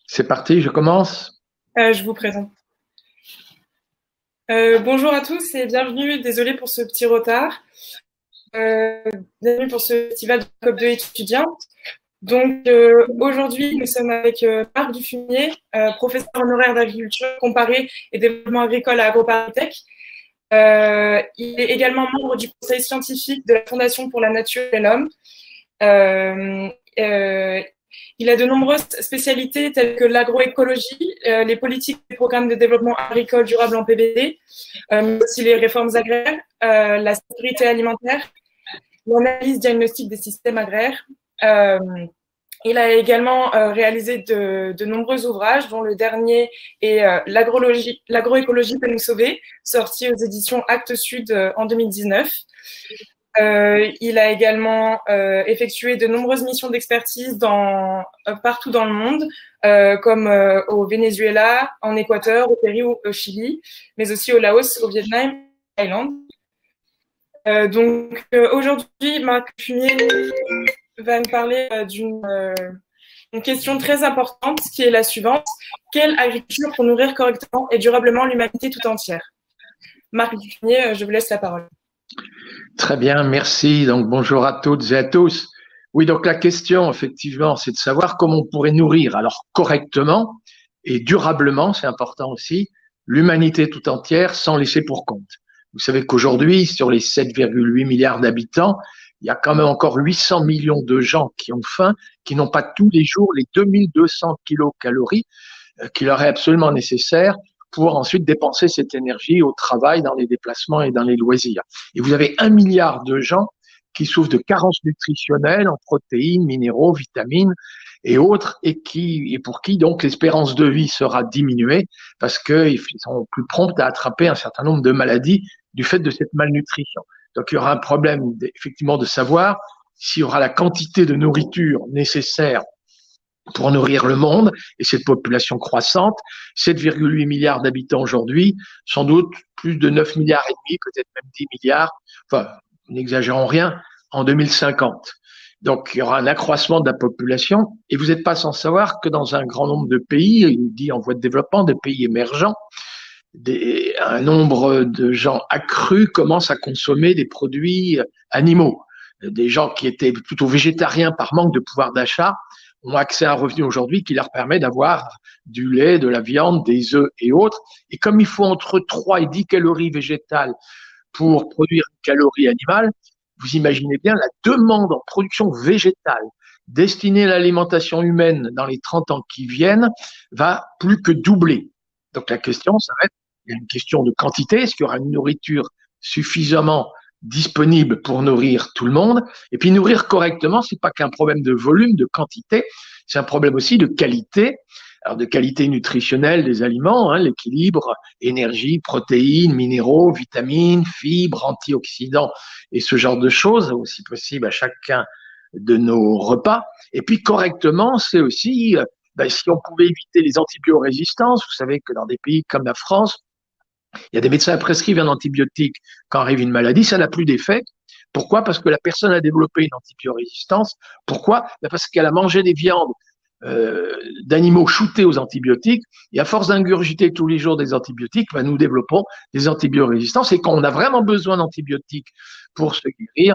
C'est parti, je commence. Je vous présente. Bonjour à tous et bienvenue. Désolée pour ce petit retard. Bienvenue pour ce festival de COP2 étudiants. Donc aujourd'hui, nous sommes avec Marc Dufumier, professeur honoraire d'agriculture comparée et développement agricole à AgroParisTech. Il est également membre du conseil scientifique de la Fondation pour la Nature et l'Homme. Il a de nombreuses spécialités telles que l'agroécologie, les politiques et programmes de développement agricole durable en PVD, mais aussi les réformes agraires, la sécurité alimentaire, l'analyse diagnostique des systèmes agraires. Il a également réalisé de nombreux ouvrages, dont le dernier est L'agroécologie peut nous sauver, sorti aux éditions Actes Sud en 2019. Il a également effectué de nombreuses missions d'expertise partout dans le monde, comme au Venezuela, en Équateur, au Pérou, au Chili, mais aussi au Laos, au Vietnam, en Thaïlande. Donc aujourd'hui, Marc Fumier va nous parler d'une question très importante, qui est la suivante. Quelle agriculture pour nourrir correctement et durablement l'humanité tout entière? Marc Fumier, je vous laisse la parole. Très bien, merci. Donc, bonjour à toutes et à tous. Oui, donc la question, effectivement, c'est de savoir comment on pourrait nourrir, alors correctement et durablement, c'est important aussi, l'humanité tout entière sans laisser pour compte. Vous savez qu'aujourd'hui, sur les 7,8 milliards d'habitants, il y a quand même encore 800 millions de gens qui ont faim, qui n'ont pas tous les jours les 2200 kilocalories qui leur est absolument nécessaire pour ensuite dépenser cette énergie au travail, dans les déplacements et dans les loisirs. Et vous avez 1 milliard de gens qui souffrent de carences nutritionnelles en protéines, minéraux, vitamines et autres, et pour qui donc l'espérance de vie sera diminuée parce qu'ils sont plus prompts à attraper un certain nombre de maladies du fait de cette malnutrition. Donc il y aura un problème effectivement de savoir s'il y aura la quantité de nourriture nécessaire pour nourrir le monde et cette population croissante. 7,8 milliards d'habitants aujourd'hui, sans doute plus de 9 milliards et demi, peut-être même 10 milliards, enfin, n'exagérons rien, en 2050. Donc, il y aura un accroissement de la population et vous n'êtes pas sans savoir que dans un grand nombre de pays, il dit en voie de développement, de pays émergents, un nombre de gens accrus commencent à consommer des produits animaux. Des gens qui étaient plutôt végétariens par manque de pouvoir d'achat ont accès à un revenu aujourd'hui qui leur permet d'avoir du lait, de la viande, des œufs et autres. Et comme il faut entre 3 et 10 calories végétales pour produire une calorie animale, vous imaginez bien la demande en production végétale destinée à l'alimentation humaine dans les 30 ans qui viennent va plus que doubler. Donc la question, ça va être une question de quantité. Est-ce qu'il y aura une nourriture suffisamment disponible pour nourrir tout le monde? Et puis nourrir correctement, c'est pas qu'un problème de volume, de quantité, c'est un problème aussi de qualité. Alors de qualité nutritionnelle des aliments, l'équilibre, énergie, protéines, minéraux, vitamines, fibres, antioxydants et ce genre de choses, aussi possible à chacun de nos repas. Et puis correctement, c'est aussi si on pouvait éviter les antibiorésistances. Vous savez que dans des pays comme la France, il y a des médecins qui prescrivent un antibiotique quand arrive une maladie, ça n'a plus d'effet. Pourquoi? Parce que la personne a développé une antibiorésistance. Pourquoi? Parce qu'elle a mangé des viandes d'animaux shootés aux antibiotiques, et à force d'ingurgiter tous les jours des antibiotiques, nous développons des antibiorésistances, et quand on a vraiment besoin d'antibiotiques pour se guérir,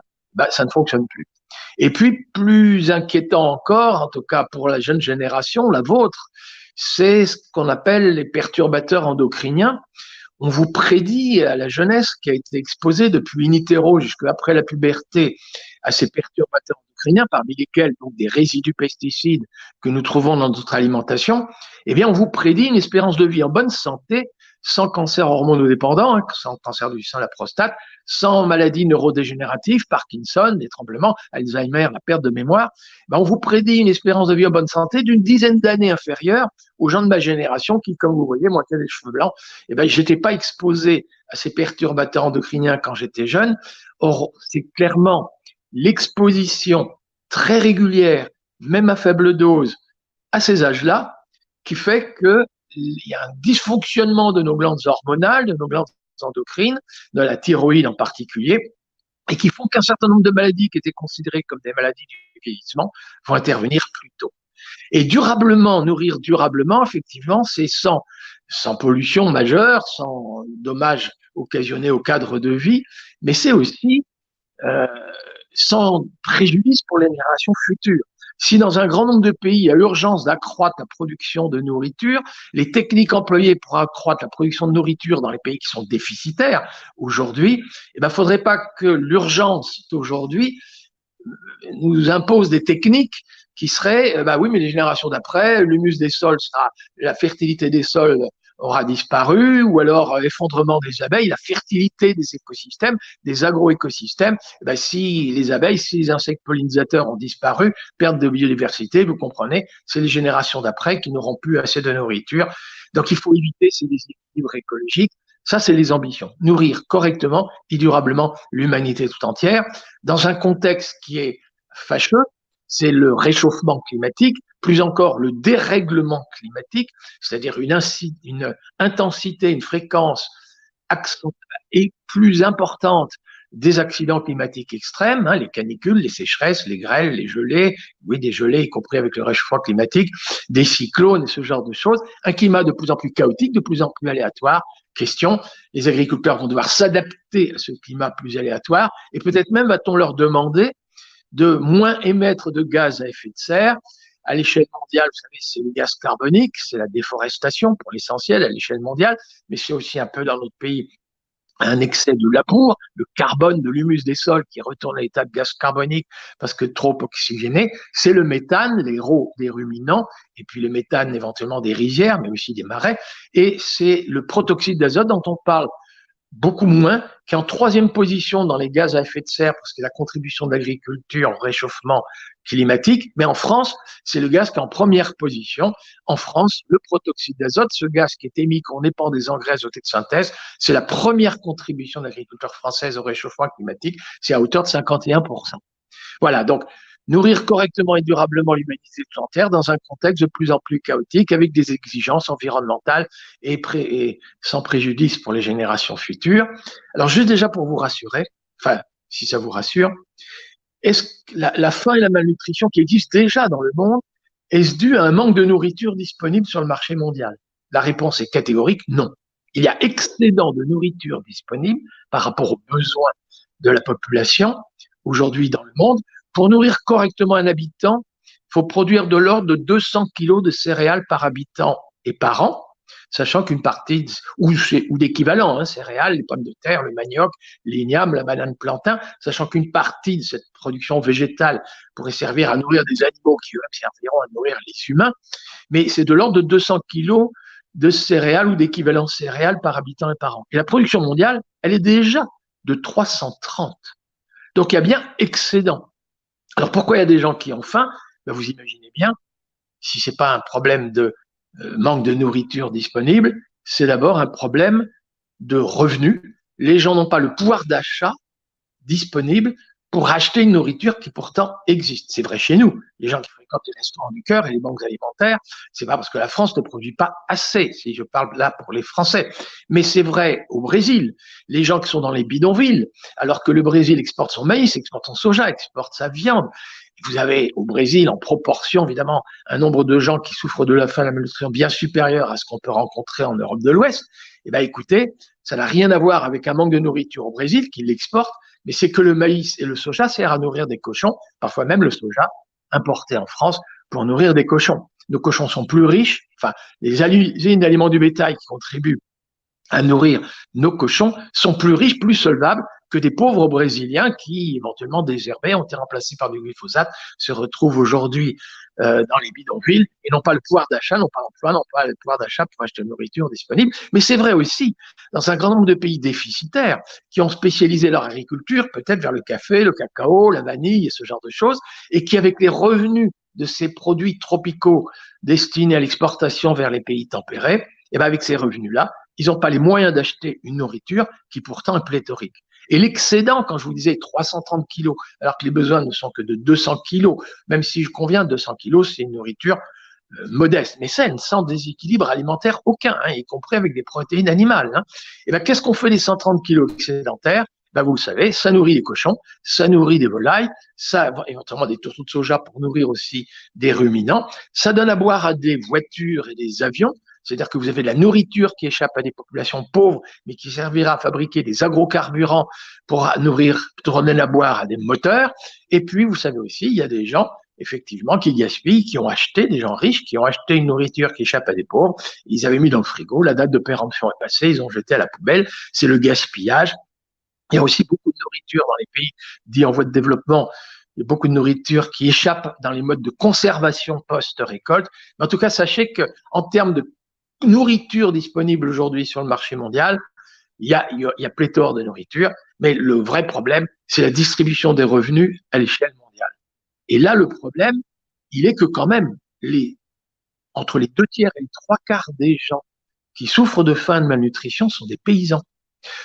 ça ne fonctionne plus. Et puis, plus inquiétant encore, en tout cas pour la jeune génération, la vôtre, c'est ce qu'on appelle les perturbateurs endocriniens. On vous prédit à la jeunesse qui a été exposée depuis in utero jusqu'après la puberté à ces perturbateurs endocriniens, parmi lesquels donc des résidus pesticides que nous trouvons dans notre alimentation, eh bien on vous prédit une espérance de vie en bonne santé, sans cancer hormonodépendant, sans cancer du sein, la prostate, sans maladies neurodégénératives, Parkinson, des tremblements, Alzheimer, la perte de mémoire. On vous prédit une espérance de vie en bonne santé d'une dizaine d'années inférieure aux gens de ma génération qui, comme vous voyez, moi qui ai des cheveux blancs, j'étais pas exposé à ces perturbateurs endocriniens quand j'étais jeune. Or, c'est clairement l'exposition très régulière, même à faible dose, à ces âges-là, qui fait qu'il y a un dysfonctionnement de nos glandes hormonales, de nos glandes endocrines, de la thyroïde en particulier, et qui font qu'un certain nombre de maladies qui étaient considérées comme des maladies du vieillissement vont intervenir plus tôt. Et durablement, nourrir durablement, effectivement, c'est sans pollution majeure, sans dommages occasionnés au cadre de vie, mais c'est aussi euh, sans préjudice pour les générations futures. Si dans un grand nombre de pays, il y a urgence d'accroître la production de nourriture, les techniques employées pour accroître la production de nourriture dans les pays qui sont déficitaires aujourd'hui, il ne faudrait pas que l'urgence d'aujourd'hui nous impose des techniques qui seraient, oui, mais les générations d'après, l'humus des sols sera, la fertilité des sols aura disparu, ou alors effondrement des abeilles, la fertilité des écosystèmes, des agroécosystèmes. Si les abeilles, si les insectes pollinisateurs ont disparu, perte de biodiversité, vous comprenez, c'est les générations d'après qui n'auront plus assez de nourriture. Donc il faut éviter ces déséquilibres écologiques. Ça, c'est les ambitions. Nourrir correctement et durablement l'humanité tout entière dans un contexte qui est fâcheux, c'est le réchauffement climatique, plus encore le dérèglement climatique, c'est-à-dire une intensité, une fréquence et plus importante des accidents climatiques extrêmes, les canicules, les sécheresses, les grêles, les gelées, oui, des gelées, y compris avec le réchauffement climatique, des cyclones et ce genre de choses, un climat de plus en plus chaotique, de plus en plus aléatoire. Question, les agriculteurs vont devoir s'adapter à ce climat plus aléatoire et peut-être même va-t-on leur demander de moins émettre de gaz à effet de serre. À l'échelle mondiale, vous savez, c'est le gaz carbonique, c'est la déforestation pour l'essentiel à l'échelle mondiale, mais c'est aussi un peu dans notre pays un excès de labour, le carbone de l'humus des sols qui retourne à l'état de gaz carbonique parce que trop oxygéné, c'est le méthane, les rots des ruminants, et puis le méthane éventuellement des rizières, mais aussi des marais, et c'est le protoxyde d'azote dont on parle beaucoup moins, qui est en troisième position dans les gaz à effet de serre, parce que la contribution de l'agriculture au réchauffement climatique, mais en France, c'est le gaz qui est en première position. En France, le protoxyde d'azote, ce gaz qui est émis quand on épand des engrais azotés de synthèse, c'est la première contribution de l'agriculture française au réchauffement climatique, c'est à hauteur de 51%. Voilà, donc nourrir correctement et durablement l'humanité tout entière dans un contexte de plus en plus chaotique avec des exigences environnementales et sans préjudice pour les générations futures. Alors juste déjà pour vous rassurer, enfin si ça vous rassure, est-ce que la faim et la malnutrition qui existent déjà dans le monde, est-ce dû à un manque de nourriture disponible sur le marché mondial? La réponse est catégorique, non. Il y a excédent de nourriture disponible par rapport aux besoins de la population aujourd'hui dans le monde. Pour nourrir correctement un habitant, il faut produire de l'ordre de 200 kilos de céréales par habitant et par an, sachant qu'une partie, ou d'équivalent, céréales, les pommes de terre, le manioc, l'igname, la banane plantain, sachant qu'une partie de cette production végétale pourrait servir à nourrir des animaux qui eux-mêmes serviront à nourrir les humains, mais c'est de l'ordre de 200 kilos de céréales ou d'équivalent céréales par habitant et par an. Et la production mondiale, elle est déjà de 330. Donc il y a bien excédent. Alors pourquoi il y a des gens qui ont faim? Vous imaginez bien, si ce n'est pas un problème de manque de nourriture disponible, c'est d'abord un problème de revenus. Les gens n'ont pas le pouvoir d'achat disponible pour acheter une nourriture qui pourtant existe. C'est vrai chez nous. Les gens qui fréquentent les restaurants du cœur et les banques alimentaires, c'est pas parce que la France ne produit pas assez, si je parle là pour les Français. Mais c'est vrai au Brésil. Les gens qui sont dans les bidonvilles, alors que le Brésil exporte son maïs, exporte son soja, exporte sa viande. Vous avez au Brésil, en proportion, évidemment, un nombre de gens qui souffrent de la faim et de la malnutrition bien supérieur à ce qu'on peut rencontrer en Europe de l'Ouest. Eh bien, écoutez, ça n'a rien à voir avec un manque de nourriture au Brésil, qui l'exporte, mais c'est que le maïs et le soja servent à nourrir des cochons, parfois même le soja importé en France pour nourrir des cochons. Nos cochons sont plus riches, enfin, les usines d'aliments du bétail qui contribuent à nourrir nos cochons sont plus riches, plus solvables que des pauvres Brésiliens qui, éventuellement désherbés, ont été remplacés par du glyphosate, se retrouvent aujourd'hui dans les bidonvilles et n'ont pas le pouvoir d'achat, n'ont pas l'emploi, n'ont pas le pouvoir d'achat pour acheter de nourriture disponible. Mais c'est vrai aussi dans un grand nombre de pays déficitaires qui ont spécialisé leur agriculture peut-être vers le café, le cacao, la vanille et ce genre de choses, et qui, avec les revenus de ces produits tropicaux destinés à l'exportation vers les pays tempérés, et bien avec ces revenus-là, ils n'ont pas les moyens d'acheter une nourriture qui pourtant est pléthorique. Et l'excédent, quand je vous disais 330 kilos, alors que les besoins ne sont que de 200 kilos, même si je conviens, 200 kilos, c'est une nourriture modeste, mais saine, sans déséquilibre alimentaire aucun, y compris avec des protéines animales. Et ben, qu'est-ce qu'on fait des 130 kilos excédentaires? Ben vous le savez, ça nourrit les cochons, ça nourrit des volailles, ça éventuellement des tourteaux de soja pour nourrir aussi des ruminants. Ça donne à boire à des voitures et des avions. C'est-à-dire que vous avez de la nourriture qui échappe à des populations pauvres, mais qui servira à fabriquer des agrocarburants pour nourrir, pour donner à boire à des moteurs. Et puis, vous savez aussi, il y a des gens, effectivement, qui gaspillent, qui ont acheté, des gens riches, qui ont acheté une nourriture qui échappe à des pauvres. Ils avaient mis dans le frigo, la date de péremption est passée, ils ont jeté à la poubelle. C'est le gaspillage. Il y a aussi beaucoup de nourriture dans les pays dits en voie de développement. Il y a beaucoup de nourriture qui échappe dans les modes de conservation post-récolte. Mais en tout cas, sachez qu'en termes de nourriture disponible aujourd'hui sur le marché mondial, il y a pléthore de nourriture, mais le vrai problème, c'est la distribution des revenus à l'échelle mondiale. Et là, le problème, il est que quand même, entre les 2 tiers et les 3 quarts des gens qui souffrent de faim et de malnutrition sont des paysans.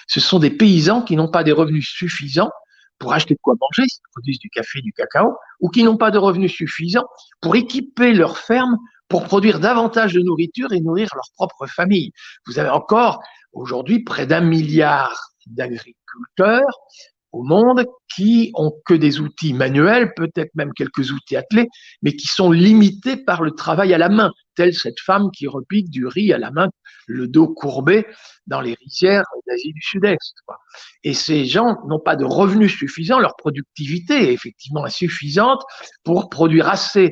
Ce sont des paysans qui n'ont pas des revenus suffisants pour acheter de quoi manger, s'ils produisent du café, du cacao, ou qui n'ont pas de revenus suffisants pour équiper leur ferme pour produire davantage de nourriture et nourrir leur propre famille. Vous avez encore aujourd'hui près d'1 milliard d'agriculteurs au monde qui ont que des outils manuels, peut-être même quelques outils attelés, mais qui sont limités par le travail à la main, telle cette femme qui repique du riz à la main, le dos courbé dans les rizières d'Asie du Sud-Est. Et ces gens n'ont pas de revenus suffisants, leur productivité est effectivement insuffisante pour produire assez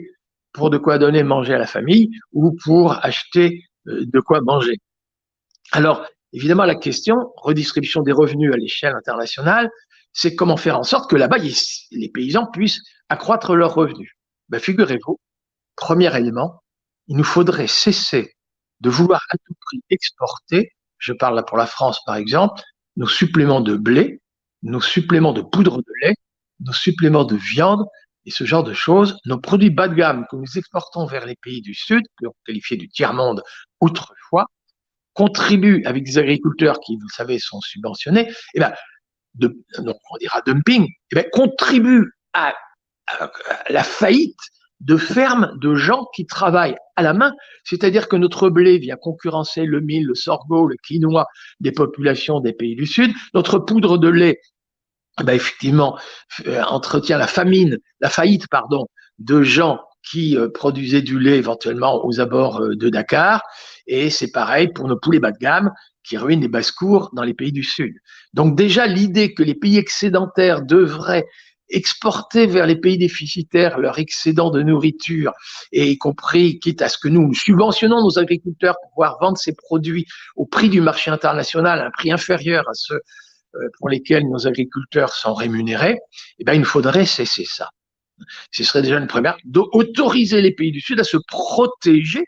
pour de quoi donner manger à la famille ou pour acheter de quoi manger. Alors, évidemment, la question, redistribution des revenus à l'échelle internationale, c'est comment faire en sorte que là-bas, les paysans puissent accroître leurs revenus. Ben, figurez-vous, premier élément, il nous faudrait cesser de vouloir à tout prix exporter, je parle là pour la France par exemple, nos suppléments de blé, nos suppléments de poudre de lait, nos suppléments de viande, et ce genre de choses, nos produits bas de gamme que nous exportons vers les pays du Sud, que l'on qualifiait du tiers-monde autrefois, contribuent avec des agriculteurs qui, vous le savez, sont subventionnés, et ben, on dira dumping, et ben, contribuent à la faillite de fermes de gens qui travaillent à la main, c'est-à-dire que notre blé vient concurrencer le mil, le sorgho, le quinoa des populations des pays du Sud, notre poudre de lait ben effectivement, entretient la faillite, de gens qui produisaient du lait éventuellement aux abords de Dakar. Et c'est pareil pour nos poulets bas de gamme qui ruinent les basses-cours dans les pays du Sud. Donc déjà, l'idée que les pays excédentaires devraient exporter vers les pays déficitaires leur excédent de nourriture, et y compris, quitte à ce que nous subventionnons nos agriculteurs pour pouvoir vendre ces produits au prix du marché international, à un prix inférieur à ceux pour lesquels nos agriculteurs sont rémunérés, eh bien, il nous faudrait cesser ça. Ce serait déjà une première, d'autoriser les pays du Sud à se protéger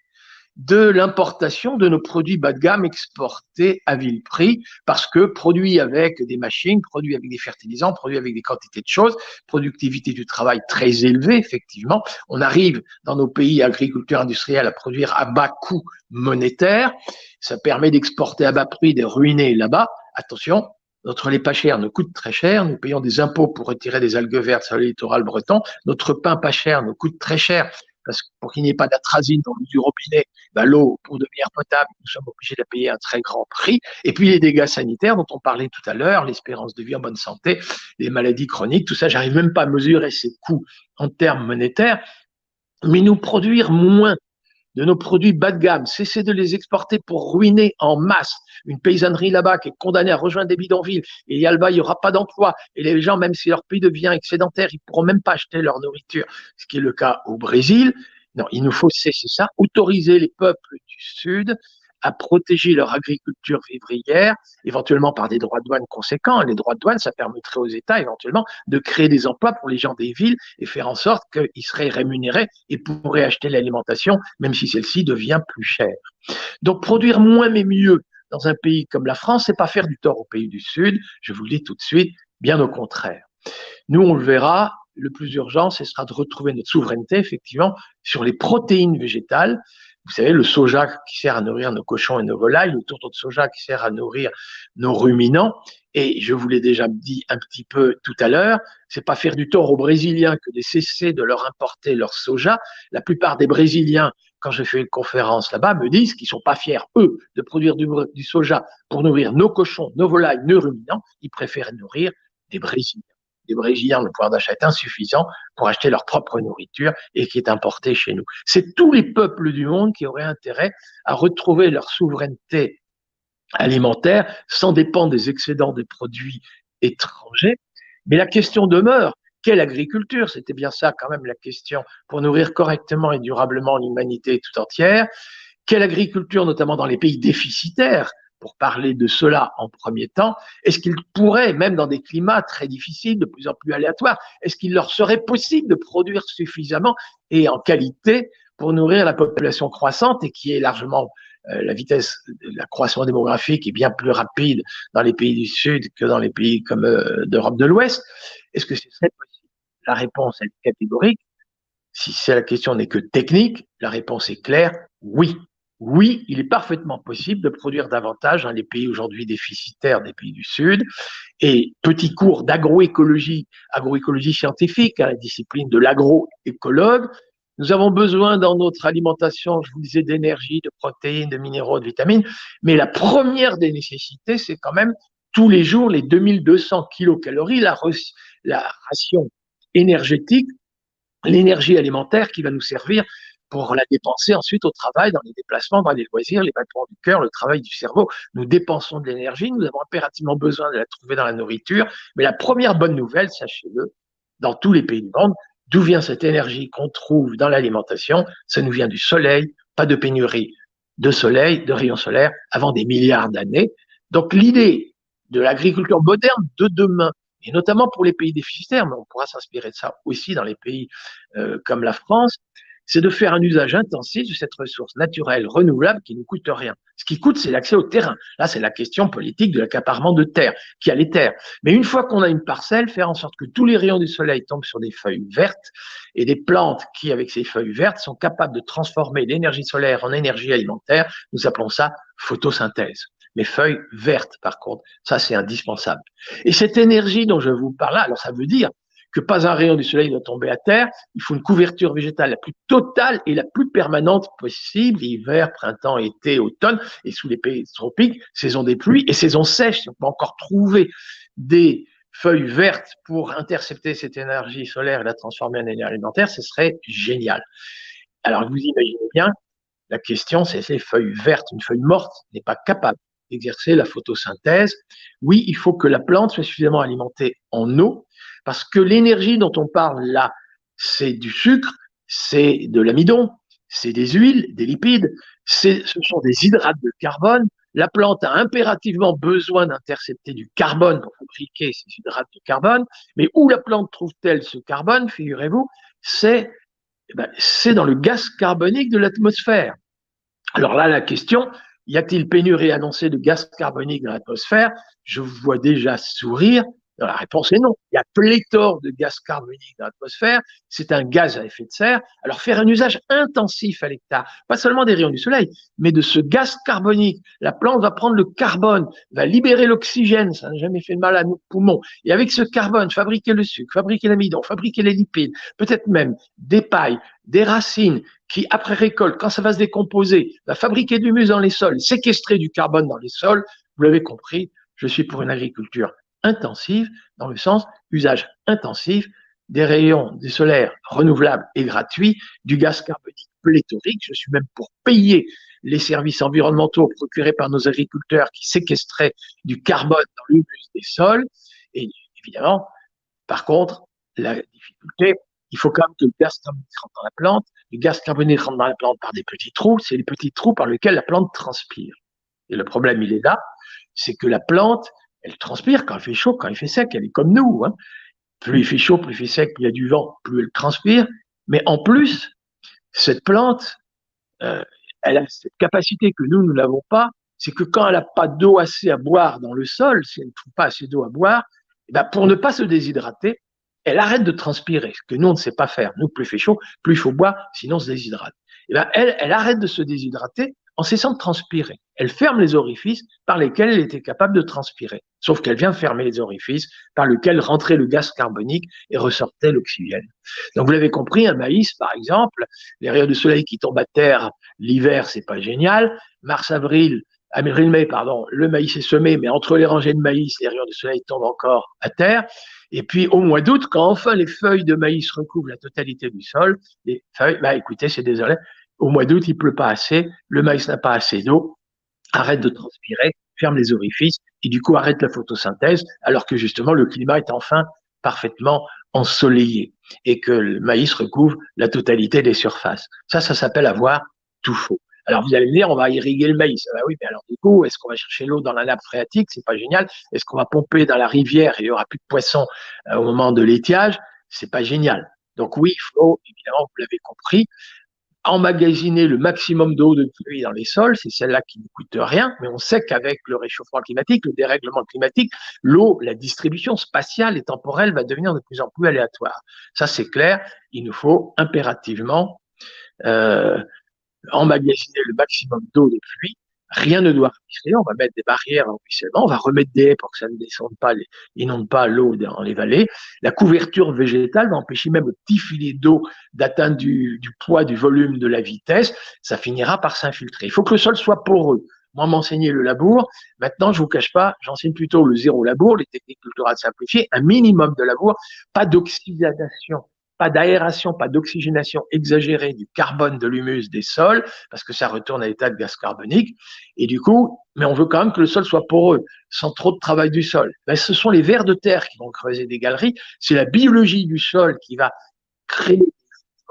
de l'importation de nos produits bas de gamme exportés à vil prix, parce que produits avec des machines, produits avec des fertilisants, produits avec des quantités de choses, productivité du travail très élevée, effectivement. On arrive dans nos pays agriculteurs industriels à produire à bas coût monétaire. Ça permet d'exporter à bas prix, de ruiner là-bas. Attention, notre lait pas cher nous coûte très cher. Nous payons des impôts pour retirer des algues vertes sur le littoral breton. Notre pain pas cher nous coûte très cher parce que pour qu'il n'y ait pas d'atrazine dans l'eau du robinet, ben l'eau, pour devenir potable, nous sommes obligés de la payer un très grand prix. Et puis les dégâts sanitaires dont on parlait tout à l'heure, l'espérance de vie en bonne santé, les maladies chroniques, tout ça, j'arrive même pas à mesurer ces coûts en termes monétaires, mais nous produire moins de nos produits bas de gamme, cesser de les exporter pour ruiner en masse une paysannerie là-bas qui est condamnée à rejoindre des bidonvilles, et là-bas, il n'y aura pas d'emploi, et les gens, même si leur pays devient excédentaire, ils ne pourront même pas acheter leur nourriture, ce qui est le cas au Brésil. Non, il nous faut cesser ça, autoriser les peuples du Sud à protéger leur agriculture vivrière, éventuellement par des droits de douane conséquents. Les droits de douane, ça permettrait aux États éventuellement de créer des emplois pour les gens des villes et faire en sorte qu'ils seraient rémunérés et pourraient acheter l'alimentation, même si celle-ci devient plus chère. Donc produire moins mais mieux dans un pays comme la France, c'est pas faire du tort aux pays du Sud, je vous le dis tout de suite, bien au contraire. Nous, on le verra, le plus urgent, ce sera de retrouver notre souveraineté, effectivement, sur les protéines végétales. Vous savez, le soja qui sert à nourrir nos cochons et nos volailles, le tourteau de soja qui sert à nourrir nos ruminants. Et je vous l'ai déjà dit un petit peu tout à l'heure, c'est pas faire du tort aux Brésiliens que de cesser de leur importer leur soja. La plupart des Brésiliens quand j'ai fait une conférence là-bas, me disent qu'ils sont pas fiers, eux, de produire du soja pour nourrir nos cochons, nos volailles, nos ruminants. Ils préfèrent nourrir des Brésiliens. Les Brésiliens, le pouvoir d'achat est insuffisant pour acheter leur propre nourriture et qui est importée chez nous. C'est tous les peuples du monde qui auraient intérêt à retrouver leur souveraineté alimentaire sans dépendre des excédents des produits étrangers. Mais la question demeure, quelle agriculture? C'était bien ça quand même la question pour nourrir correctement et durablement l'humanité tout entière. Quelle agriculture, notamment dans les pays déficitaires, pour parler de cela en premier temps? Est-ce qu'il pourrait, même dans des climats très difficiles, de plus en plus aléatoires, est-ce qu'il leur serait possible de produire suffisamment et en qualité pour nourrir la population croissante et qui est largement la vitesse de la croissance démographique est bien plus rapide dans les pays du Sud que dans les pays comme d'Europe de l'Ouest? Est-ce que ce serait possible? La réponse est catégorique. Si la question n'est que technique, la réponse est claire, oui. Oui, il est parfaitement possible de produire davantage dans les pays aujourd'hui déficitaires des pays du Sud. Et petit cours d'agroécologie, agroécologie scientifique, la discipline de l'agroécologue, nous avons besoin dans notre alimentation, je vous disais, d'énergie, de protéines, de minéraux, de vitamines, mais la première des nécessités, c'est quand même tous les jours les 2200 kilocalories, la ration énergétique, l'énergie alimentaire qui va nous servir pour la dépenser ensuite au travail, dans les déplacements, dans les loisirs, les battements du cœur, le travail du cerveau. Nous dépensons de l'énergie, nous avons impérativement besoin de la trouver dans la nourriture, mais la première bonne nouvelle, sachez-le, dans tous les pays du monde, d'où vient cette énergie qu'on trouve dans l'alimentation? Ça nous vient du soleil, pas de pénurie de soleil, de rayons solaires, avant des milliards d'années. Donc l'idée de l'agriculture moderne de demain, et notamment pour les pays déficitaires, mais on pourra s'inspirer de ça aussi dans les pays comme la France, c'est de faire un usage intensif de cette ressource naturelle renouvelable qui ne coûte rien. Ce qui coûte, c'est l'accès au terrain. Là, c'est la question politique de l'accaparement de terre, qui a les terres. Mais une fois qu'on a une parcelle, faire en sorte que tous les rayons du soleil tombent sur des feuilles vertes et des plantes qui, avec ces feuilles vertes, sont capables de transformer l'énergie solaire en énergie alimentaire. Nous appelons ça photosynthèse. Les feuilles vertes, par contre, ça, c'est indispensable. Et cette énergie dont je vous parle là, alors ça veut dire que pas un rayon du soleil doit tomber à terre, il faut une couverture végétale la plus totale et la plus permanente possible, hiver, printemps, été, automne, et sous les pays tropiques, saison des pluies et saison sèche. Si on peut encore trouver des feuilles vertes pour intercepter cette énergie solaire et la transformer en énergie alimentaire, ce serait génial. Alors vous imaginez bien, la question c'est ces feuilles vertes, une feuille morte n'est pas capable d'exercer la photosynthèse. Oui, il faut que la plante soit suffisamment alimentée en eau, parce que l'énergie dont on parle là, c'est du sucre, c'est de l'amidon, c'est des huiles, des lipides, ce sont des hydrates de carbone. La plante a impérativement besoin d'intercepter du carbone pour fabriquer ces hydrates de carbone. Mais où la plante trouve-t-elle ce carbone? Figurez-vous, c'est dans le gaz carbonique de l'atmosphère. Alors là, la question, y a-t-il pénurie annoncée de gaz carbonique dans l'atmosphère? Je vous vois déjà sourire. La réponse est non. Il y a pléthore de gaz carbonique dans l'atmosphère. C'est un gaz à effet de serre. Alors, faire un usage intensif à l'hectare, pas seulement des rayons du soleil, mais de ce gaz carbonique. La plante va prendre le carbone, va libérer l'oxygène. Ça n'a jamais fait de mal à nos poumons. Et avec ce carbone, fabriquer le sucre, fabriquer l'amidon, fabriquer les lipides, peut-être même des pailles, des racines qui, après récolte, quand ça va se décomposer, va fabriquer du humus dans les sols, séquestrer du carbone dans les sols. Vous l'avez compris, je suis pour une agriculture intensive, dans le sens usage intensif des rayons du solaire renouvelables et gratuits, du gaz carbonique pléthorique. Je suis même pour payer les services environnementaux procurés par nos agriculteurs qui séquestraient du carbone dans l'humus des sols. Et évidemment, par contre, la difficulté, il faut quand même que le gaz carbonique rentre dans la plante. Le gaz carbonique rentre dans la plante par des petits trous. C'est les petits trous par lesquels la plante transpire. Et le problème, il est là, c'est que la plante, elle transpire quand il fait chaud, quand il fait sec, elle est comme nous. Hein. Plus il fait chaud, plus il fait sec, plus il y a du vent, plus elle transpire. Mais en plus, cette plante, elle a cette capacité que nous n'avons pas, c'est que quand elle n'a pas d'eau assez à boire dans le sol, si elle ne trouve pas assez d'eau à boire, eh ben pour ne pas se déshydrater, elle arrête de transpirer, ce que nous, on ne sait pas faire. Nous, plus il fait chaud, plus il faut boire, sinon on se déshydrate. Eh ben elle arrête de se déshydrater en cessant de transpirer. Elle ferme les orifices par lesquels elle était capable de transpirer. Sauf qu'elle vient fermer les orifices par lesquels rentrait le gaz carbonique et ressortait l'oxygène. Donc vous l'avez compris, un maïs, par exemple, les rayons de soleil qui tombent à terre l'hiver, c'est pas génial. Avril-mai, pardon, le maïs est semé, mais entre les rangées de maïs, les rayons de soleil tombent encore à terre. Et puis au mois d'août, quand enfin les feuilles de maïs recouvrent la totalité du sol, les feuilles, écoutez, c'est désolé, au mois d'août, il pleut pas assez, le maïs n'a pas assez d'eau, arrête de transpirer, ferme les orifices et du coup arrête la photosynthèse, alors que justement le climat est enfin parfaitement ensoleillé et que le maïs recouvre la totalité des surfaces. Ça s'appelle avoir tout faux. Alors vous allez me dire, on va irriguer le maïs. Ah oui, mais alors du coup, est-ce qu'on va chercher l'eau dans la nappe phréatique? C'est pas génial. Est-ce qu'on va pomper dans la rivière et il y aura plus de poissons au moment de l'étiage? C'est pas génial. Donc oui, il faut, évidemment, vous l'avez compris, emmagasiner le maximum d'eau de pluie dans les sols, c'est celle-là qui ne coûte rien, mais on sait qu'avec le réchauffement climatique, le dérèglement climatique, l'eau, la distribution spatiale et temporelle va devenir de plus en plus aléatoire. Ça, c'est clair, il nous faut impérativement emmagasiner le maximum d'eau de pluie. Rien ne doit ruisseler, on va mettre des barrières en ruissellement, on va remettre des haies pour que ça ne descende pas, inonde pas l'eau dans les vallées. La couverture végétale va empêcher même le petit filet d'eau d'atteindre du poids, du volume, de la vitesse. Ça finira par s'infiltrer. Il faut que le sol soit poreux. Moi, m'enseigner le labour. Maintenant, je vous cache pas, j'enseigne plutôt le zéro labour, les techniques culturales simplifiées, un minimum de labour, pas d'oxydation, pas d'aération, pas d'oxygénation exagérée du carbone, de l'humus des sols, parce que ça retourne à l'état de gaz carbonique. Et du coup, mais on veut quand même que le sol soit poreux, sans trop de travail du sol. Ben, ce sont les vers de terre qui vont creuser des galeries. C'est la biologie du sol qui va créer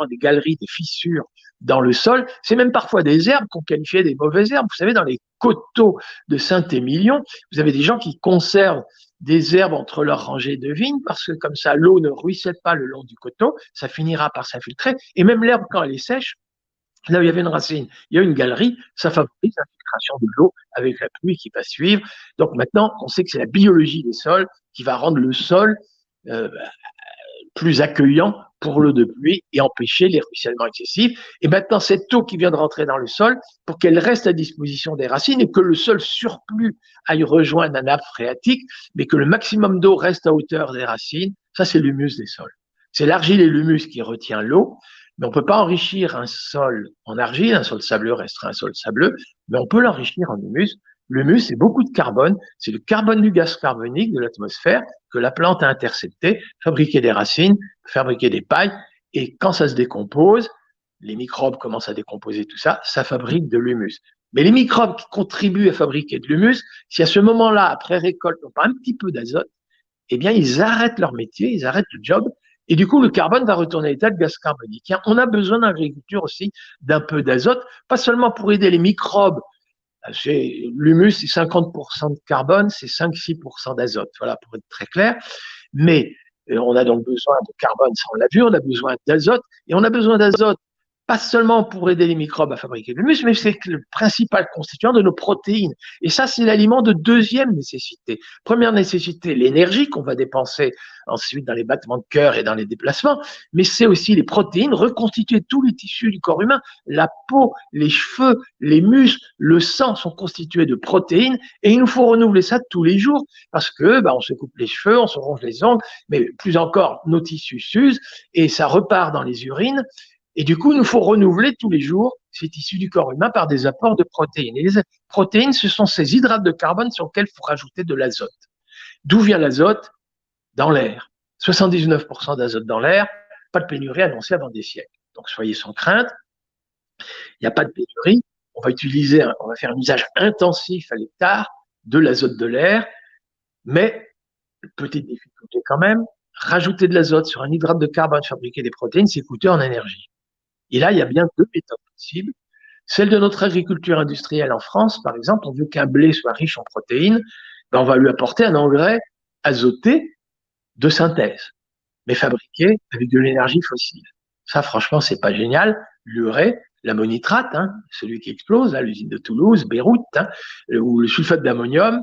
des galeries, des fissures dans le sol. C'est même parfois des herbes qu'on qualifiait des mauvaises herbes. Vous savez, dans les coteaux de Saint-Émilion, vous avez des gens qui conservent des herbes entre leurs rangées de vignes parce que comme ça, l'eau ne ruisselle pas le long du coteau, ça finira par s'infiltrer. Et même l'herbe, quand elle est sèche, là où il y avait une racine, il y a une galerie, ça favorise l'infiltration de l'eau avec la pluie qui va suivre. Donc maintenant, on sait que c'est la biologie des sols qui va rendre le sol plus accueillant pour l'eau de pluie et empêcher les ruissellements excessifs. Et maintenant, cette eau qui vient de rentrer dans le sol, pour qu'elle reste à disposition des racines et que le sol surplus aille rejoindre la nappe phréatique, mais que le maximum d'eau reste à hauteur des racines, ça c'est l'humus des sols. C'est l'argile et l'humus qui retient l'eau, mais on ne peut pas enrichir un sol en argile, un sol sableux restera un sol sableux, mais on peut l'enrichir en humus. L'humus, c'est beaucoup de carbone, c'est le carbone du gaz carbonique de l'atmosphère que la plante a intercepté, fabriquer des racines, fabriquer des pailles, et quand ça se décompose, les microbes commencent à décomposer tout ça, ça fabrique de l'humus. Mais les microbes qui contribuent à fabriquer de l'humus, si à ce moment-là, après récolte, n'ont pas un petit peu d'azote, eh bien, ils arrêtent leur métier, ils arrêtent le job, et du coup, le carbone va retourner à l'état de gaz carbonique. On a besoin dans l'agriculture aussi d'un peu d'azote, pas seulement pour aider les microbes. L'humus, c'est 50% de carbone, c'est 5-6% d'azote, voilà, pour être très clair. Mais on a donc besoin de carbone, ça on l'a vu, on a besoin d'azote, et on a besoin d'azote pas seulement pour aider les microbes à fabriquer de l'humus, mais c'est le principal constituant de nos protéines. Et ça, c'est l'aliment de deuxième nécessité. Première nécessité, l'énergie qu'on va dépenser ensuite dans les battements de cœur et dans les déplacements, mais c'est aussi les protéines, reconstituer tous les tissus du corps humain. La peau, les cheveux, les muscles, le sang sont constitués de protéines et il nous faut renouveler ça tous les jours parce que on se coupe les cheveux, on se ronge les ongles, mais plus encore, nos tissus s'usent et ça repart dans les urines. Et du coup, il nous faut renouveler tous les jours ces tissus du corps humain par des apports de protéines. Et les protéines, ce sont ces hydrates de carbone sur lesquels il faut rajouter de l'azote. D'où vient l'azote? Dans l'air. 79% d'azote dans l'air, pas de pénurie annoncée avant des siècles. Donc soyez sans crainte, il n'y a pas de pénurie. On va faire un usage intensif à l'hectare de l'azote de l'air, mais petite difficulté quand même, rajouter de l'azote sur un hydrate de carbone, fabriquer des protéines, c'est coûteux en énergie. Et là, il y a bien deux méthodes possibles. Celle de notre agriculture industrielle en France, par exemple, on veut qu'un blé soit riche en protéines, on va lui apporter un engrais azoté de synthèse, mais fabriqué avec de l'énergie fossile. Ça, franchement, c'est pas génial. L'urée, l'ammonitrate, celui qui explose, l'usine de Toulouse, Beyrouth, ou le sulfate d'ammonium,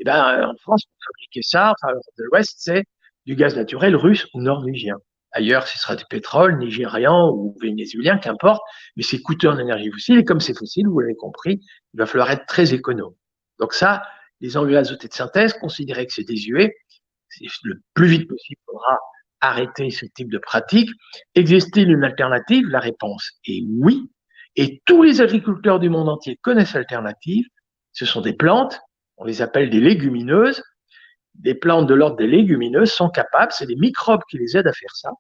en France, pour fabriquer ça, enfin, de l'Ouest, c'est du gaz naturel russe ou norvégien. Ailleurs, ce sera du pétrole, nigérian ou vénézuélien, qu'importe, mais c'est coûteux en énergie fossile, et comme c'est fossile, vous l'avez compris, il va falloir être très économe. Donc ça, les engrais azotés de synthèse, considérer que c'est désuet, le plus vite possible, il faudra arrêter ce type de pratique. Existe-t-il une alternative? La réponse est oui. Et tous les agriculteurs du monde entier connaissent l'alternative. Ce sont des plantes, on les appelle des légumineuses. Des plantes de l'ordre des légumineuses sont capables, c'est des microbes qui les aident à faire ça,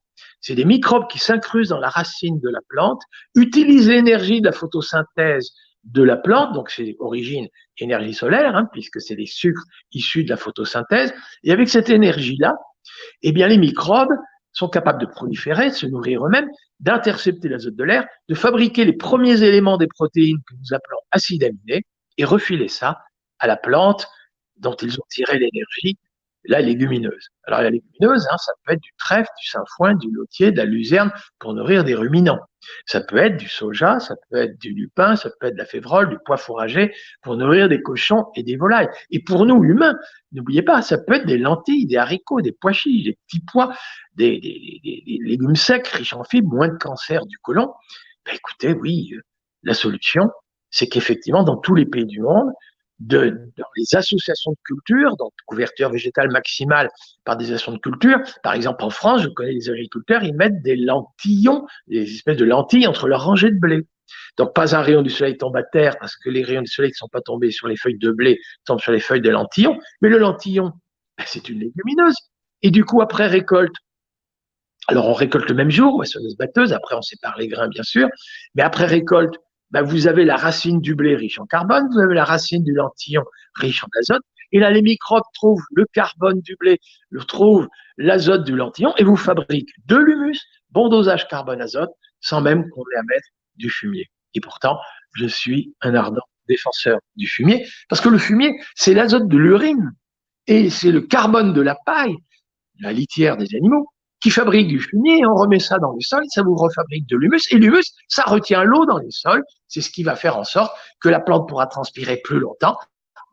c'est des microbes qui s'incrustent dans la racine de la plante, utilisent l'énergie de la photosynthèse de la plante, donc c'est origine énergie solaire, hein, puisque c'est des sucres issus de la photosynthèse, et avec cette énergie-là, eh bien les microbes sont capables de proliférer, de se nourrir eux-mêmes, d'intercepter l'azote de l'air, de fabriquer les premiers éléments des protéines que nous appelons acides aminés, et refiler ça à la plante dont ils ont tiré l'énergie, la légumineuse. Alors la légumineuse, hein, ça peut être du trèfle, du sainfoin, du lotier, de la luzerne pour nourrir des ruminants. Ça peut être du soja, ça peut être du lupin, ça peut être de la févrole, du pois fourragé pour nourrir des cochons et des volailles. Et pour nous, humains, n'oubliez pas, ça peut être des lentilles, des haricots, des pois chiches, des petits pois, des légumes secs riches en fibres, moins de cancer du côlon. Ben écoutez, oui, la solution, c'est qu'effectivement, dans tous les pays du monde, dans les associations de culture, donc couverture végétale maximale par des associations de culture. Par exemple, en France, je connais des agriculteurs, ils mettent des lentillons, des espèces de lentilles entre leurs rangées de blé. Donc, pas un rayon du soleil tombe à terre parce que les rayons du soleil ne sont pas tombés sur les feuilles de blé, tombent sur les feuilles de lentillons. Mais le lentillon, c'est une légumineuse. Et du coup, après récolte, alors on récolte le même jour, moissonneuse batteuse, après on sépare les grains, bien sûr, mais après récolte, ben vous avez la racine du blé riche en carbone, vous avez la racine du lentillon riche en azote, et là les microbes trouvent le carbone du blé, trouvent l'azote du lentillon, et vous fabriquez de l'humus, bon dosage carbone-azote, sans même qu'on ait à mettre du fumier. Et pourtant, je suis un ardent défenseur du fumier, parce que le fumier, c'est l'azote de l'urine, et c'est le carbone de la paille, la litière des animaux, qui fabrique du fumier, et on remet ça dans le sol, ça vous refabrique de l'humus, et l'humus, ça retient l'eau dans les sols, c'est ce qui va faire en sorte que la plante pourra transpirer plus longtemps,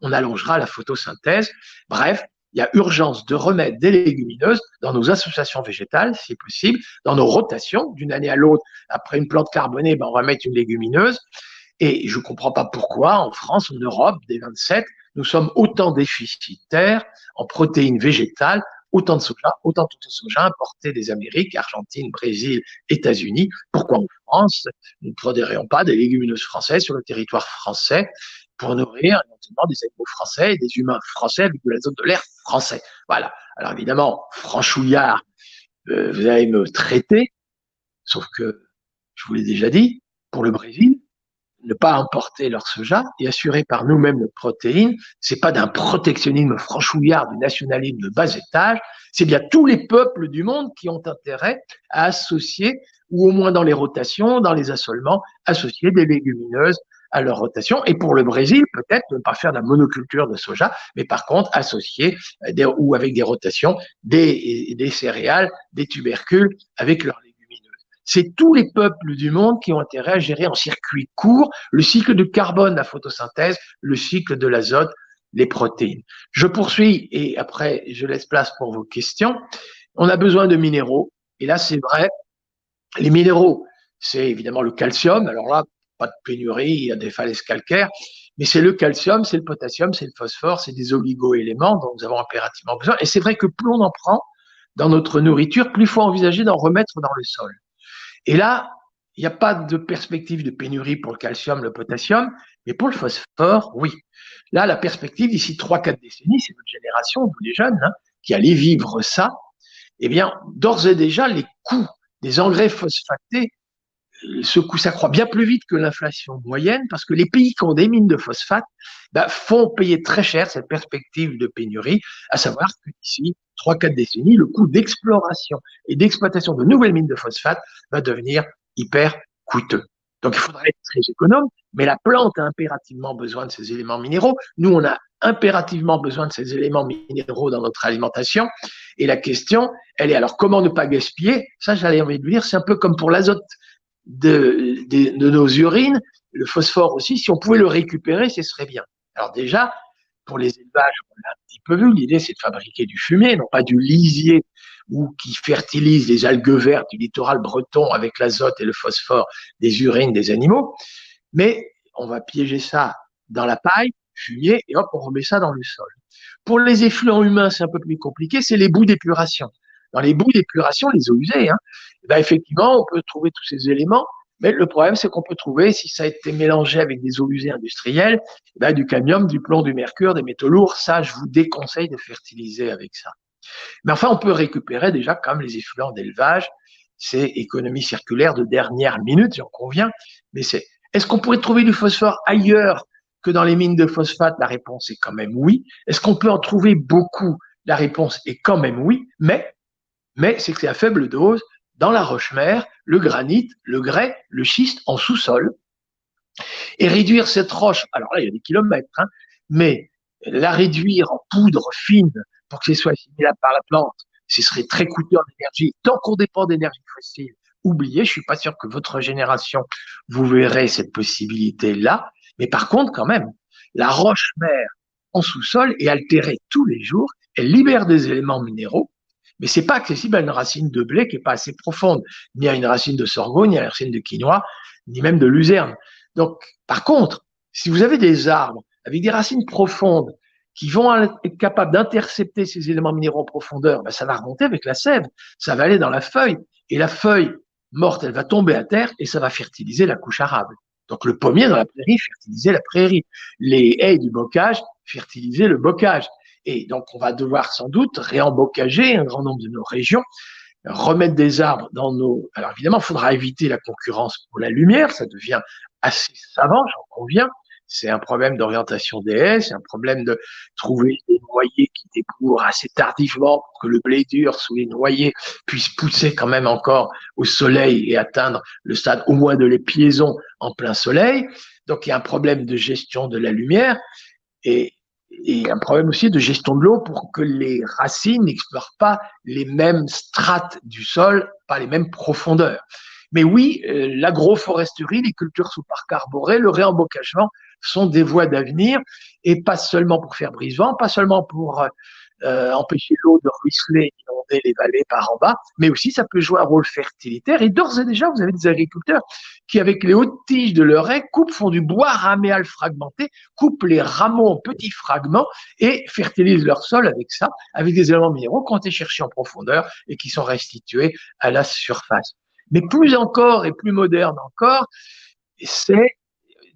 on allongera la photosynthèse. Bref, il y a urgence de remettre des légumineuses dans nos associations végétales, si possible, dans nos rotations, d'une année à l'autre, après une plante carbonée, ben on va mettre une légumineuse, et je ne comprends pas pourquoi, en France, en Europe, des 27, nous sommes autant déficitaires en protéines végétales, autant de soja importé des Amériques, Argentine, Brésil, États-Unis. Pourquoi en France, nous ne produirions pas des légumineuses françaises sur le territoire français pour nourrir éventuellement des animaux français et des humains français avec de l'azote de l'air français? Voilà. Alors évidemment, franchouillard, vous allez me traiter, sauf que, je vous l'ai déjà dit, pour le Brésil, ne pas importer leur soja et assurer par nous-mêmes notre protéine, c'est pas d'un protectionnisme franchouillard, du nationalisme de bas étage, c'est bien tous les peuples du monde qui ont intérêt à associer, ou au moins dans les rotations, dans les assolements, associer des légumineuses à leur rotation. Et pour le Brésil, peut-être ne pas faire de la monoculture de soja, mais par contre associer ou avec des rotations des céréales, des tubercules avec leurs légumineuses. C'est tous les peuples du monde qui ont intérêt à gérer en circuit court le cycle de carbone, la photosynthèse, le cycle de l'azote, les protéines. Je poursuis et après je laisse place pour vos questions. On a besoin de minéraux et là c'est vrai, les minéraux, c'est évidemment le calcium. Alors là, pas de pénurie, il y a des falaises calcaires, mais c'est le calcium, c'est le potassium, c'est le phosphore, c'est des oligo-éléments dont nous avons impérativement besoin. Et c'est vrai que plus on en prend dans notre nourriture, plus il faut envisager d'en remettre dans le sol. Et là, il n'y a pas de perspective de pénurie pour le calcium, le potassium, mais pour le phosphore, oui. Là, la perspective d'ici 3-4 décennies, c'est votre génération, vous les jeunes, hein, qui allez vivre ça. Eh bien, d'ores et déjà, les coûts des engrais phosphatés, ce coût s'accroît bien plus vite que l'inflation moyenne, parce que les pays qui ont des mines de phosphate font payer très cher cette perspective de pénurie, à savoir que d'ici 3-4 décennies, le coût d'exploration et d'exploitation de nouvelles mines de phosphate va devenir hyper coûteux. Donc il faudrait être très économe, mais la plante a impérativement besoin de ces éléments minéraux. Nous, on a impérativement besoin de ces éléments minéraux dans notre alimentation. Et la question, elle est alors comment ne pas gaspiller? Ça, j'allais envie de vous dire, c'est un peu comme pour l'azote de nos urines, le phosphore aussi, si on pouvait le récupérer, ce serait bien. Alors déjà, pour les élevages, on l'a un petit peu vu, l'idée c'est de fabriquer du fumier, non pas du lisier ou qui fertilisent les algues vertes du littoral breton avec l'azote et le phosphore des urines des animaux. Mais on va piéger ça dans la paille, fumier, et hop, on remet ça dans le sol. Pour les effluents humains, c'est un peu plus compliqué, c'est les boues d'épuration. Dans les boues d'épuration, les eaux usées, ben effectivement, on peut trouver tous ces éléments, mais le problème, c'est qu'on peut trouver, si ça a été mélangé avec des eaux usées industrielles, ben du cadmium, du plomb, du mercure, des métaux lourds. Ça, je vous déconseille de fertiliser avec ça. Mais enfin, on peut récupérer déjà comme les effluents d'élevage. C'est économie circulaire de dernière minute, j'en conviens, mais est-ce qu'on pourrait trouver du phosphore ailleurs que dans les mines de phosphate? La réponse est quand même oui. Est-ce qu'on peut en trouver beaucoup? La réponse est quand même oui, mais c'est que c'est à faible dose dans la roche-mère, le granit, le grès, le schiste en sous-sol. Et réduire cette roche, alors là, il y a des kilomètres, mais la réduire en poudre fine pour que ce soit assimilable par la plante, ce serait très coûteux en énergie. Tant qu'on dépend d'énergie fossile, oubliez, je suis pas sûr que votre génération, vous verrez cette possibilité-là. Mais par contre, quand même, la roche-mère en sous-sol est altérée tous les jours, elle libère des éléments minéraux, mais c'est pas accessible à une racine de blé qui est pas assez profonde, ni à une racine de sorgho, ni à une racine de quinoa, ni même de luzerne. Donc, par contre, si vous avez des arbres avec des racines profondes qui vont être capables d'intercepter ces éléments minéraux en profondeur, ben ça va remonter avec la sève, ça va aller dans la feuille, et la feuille morte, elle va tomber à terre et ça va fertiliser la couche arable. Donc le pommier dans la prairie fertilisait la prairie, les haies du bocage fertilisaient le bocage. Et donc on va devoir sans doute réembocager un grand nombre de nos régions, remettre des arbres dans nos... Alors évidemment, il faudra éviter la concurrence pour la lumière, ça devient assez savant, j'en conviens. C'est un problème d'orientation des haies, c'est un problème de trouver des noyers qui découvrent assez tardivement pour que le blé dur sous les noyers puisse pousser quand même encore au soleil et atteindre le stade au moins de l'épiaison en plein soleil. Donc il y a un problème de gestion de la lumière et un problème aussi de gestion de l'eau pour que les racines n'explorent pas les mêmes strates du sol, pas les mêmes profondeurs. Mais oui, l'agroforesterie, les cultures sous parc arboré, le réembocagement sont des voies d'avenir, et pas seulement pour faire brise-vent, pas seulement pour empêcher l'eau de ruisseler, inonder les vallées par en bas, mais aussi ça peut jouer un rôle fertilitaire. Et d'ores et déjà, vous avez des agriculteurs qui, avec les hautes tiges de leur haie, font du bois raméal fragmenté, coupent les rameaux en petits fragments et fertilisent leur sol avec ça, avec des éléments minéraux qui ont été cherchés en profondeur et qui sont restitués à la surface. Mais plus encore et plus moderne encore, c'est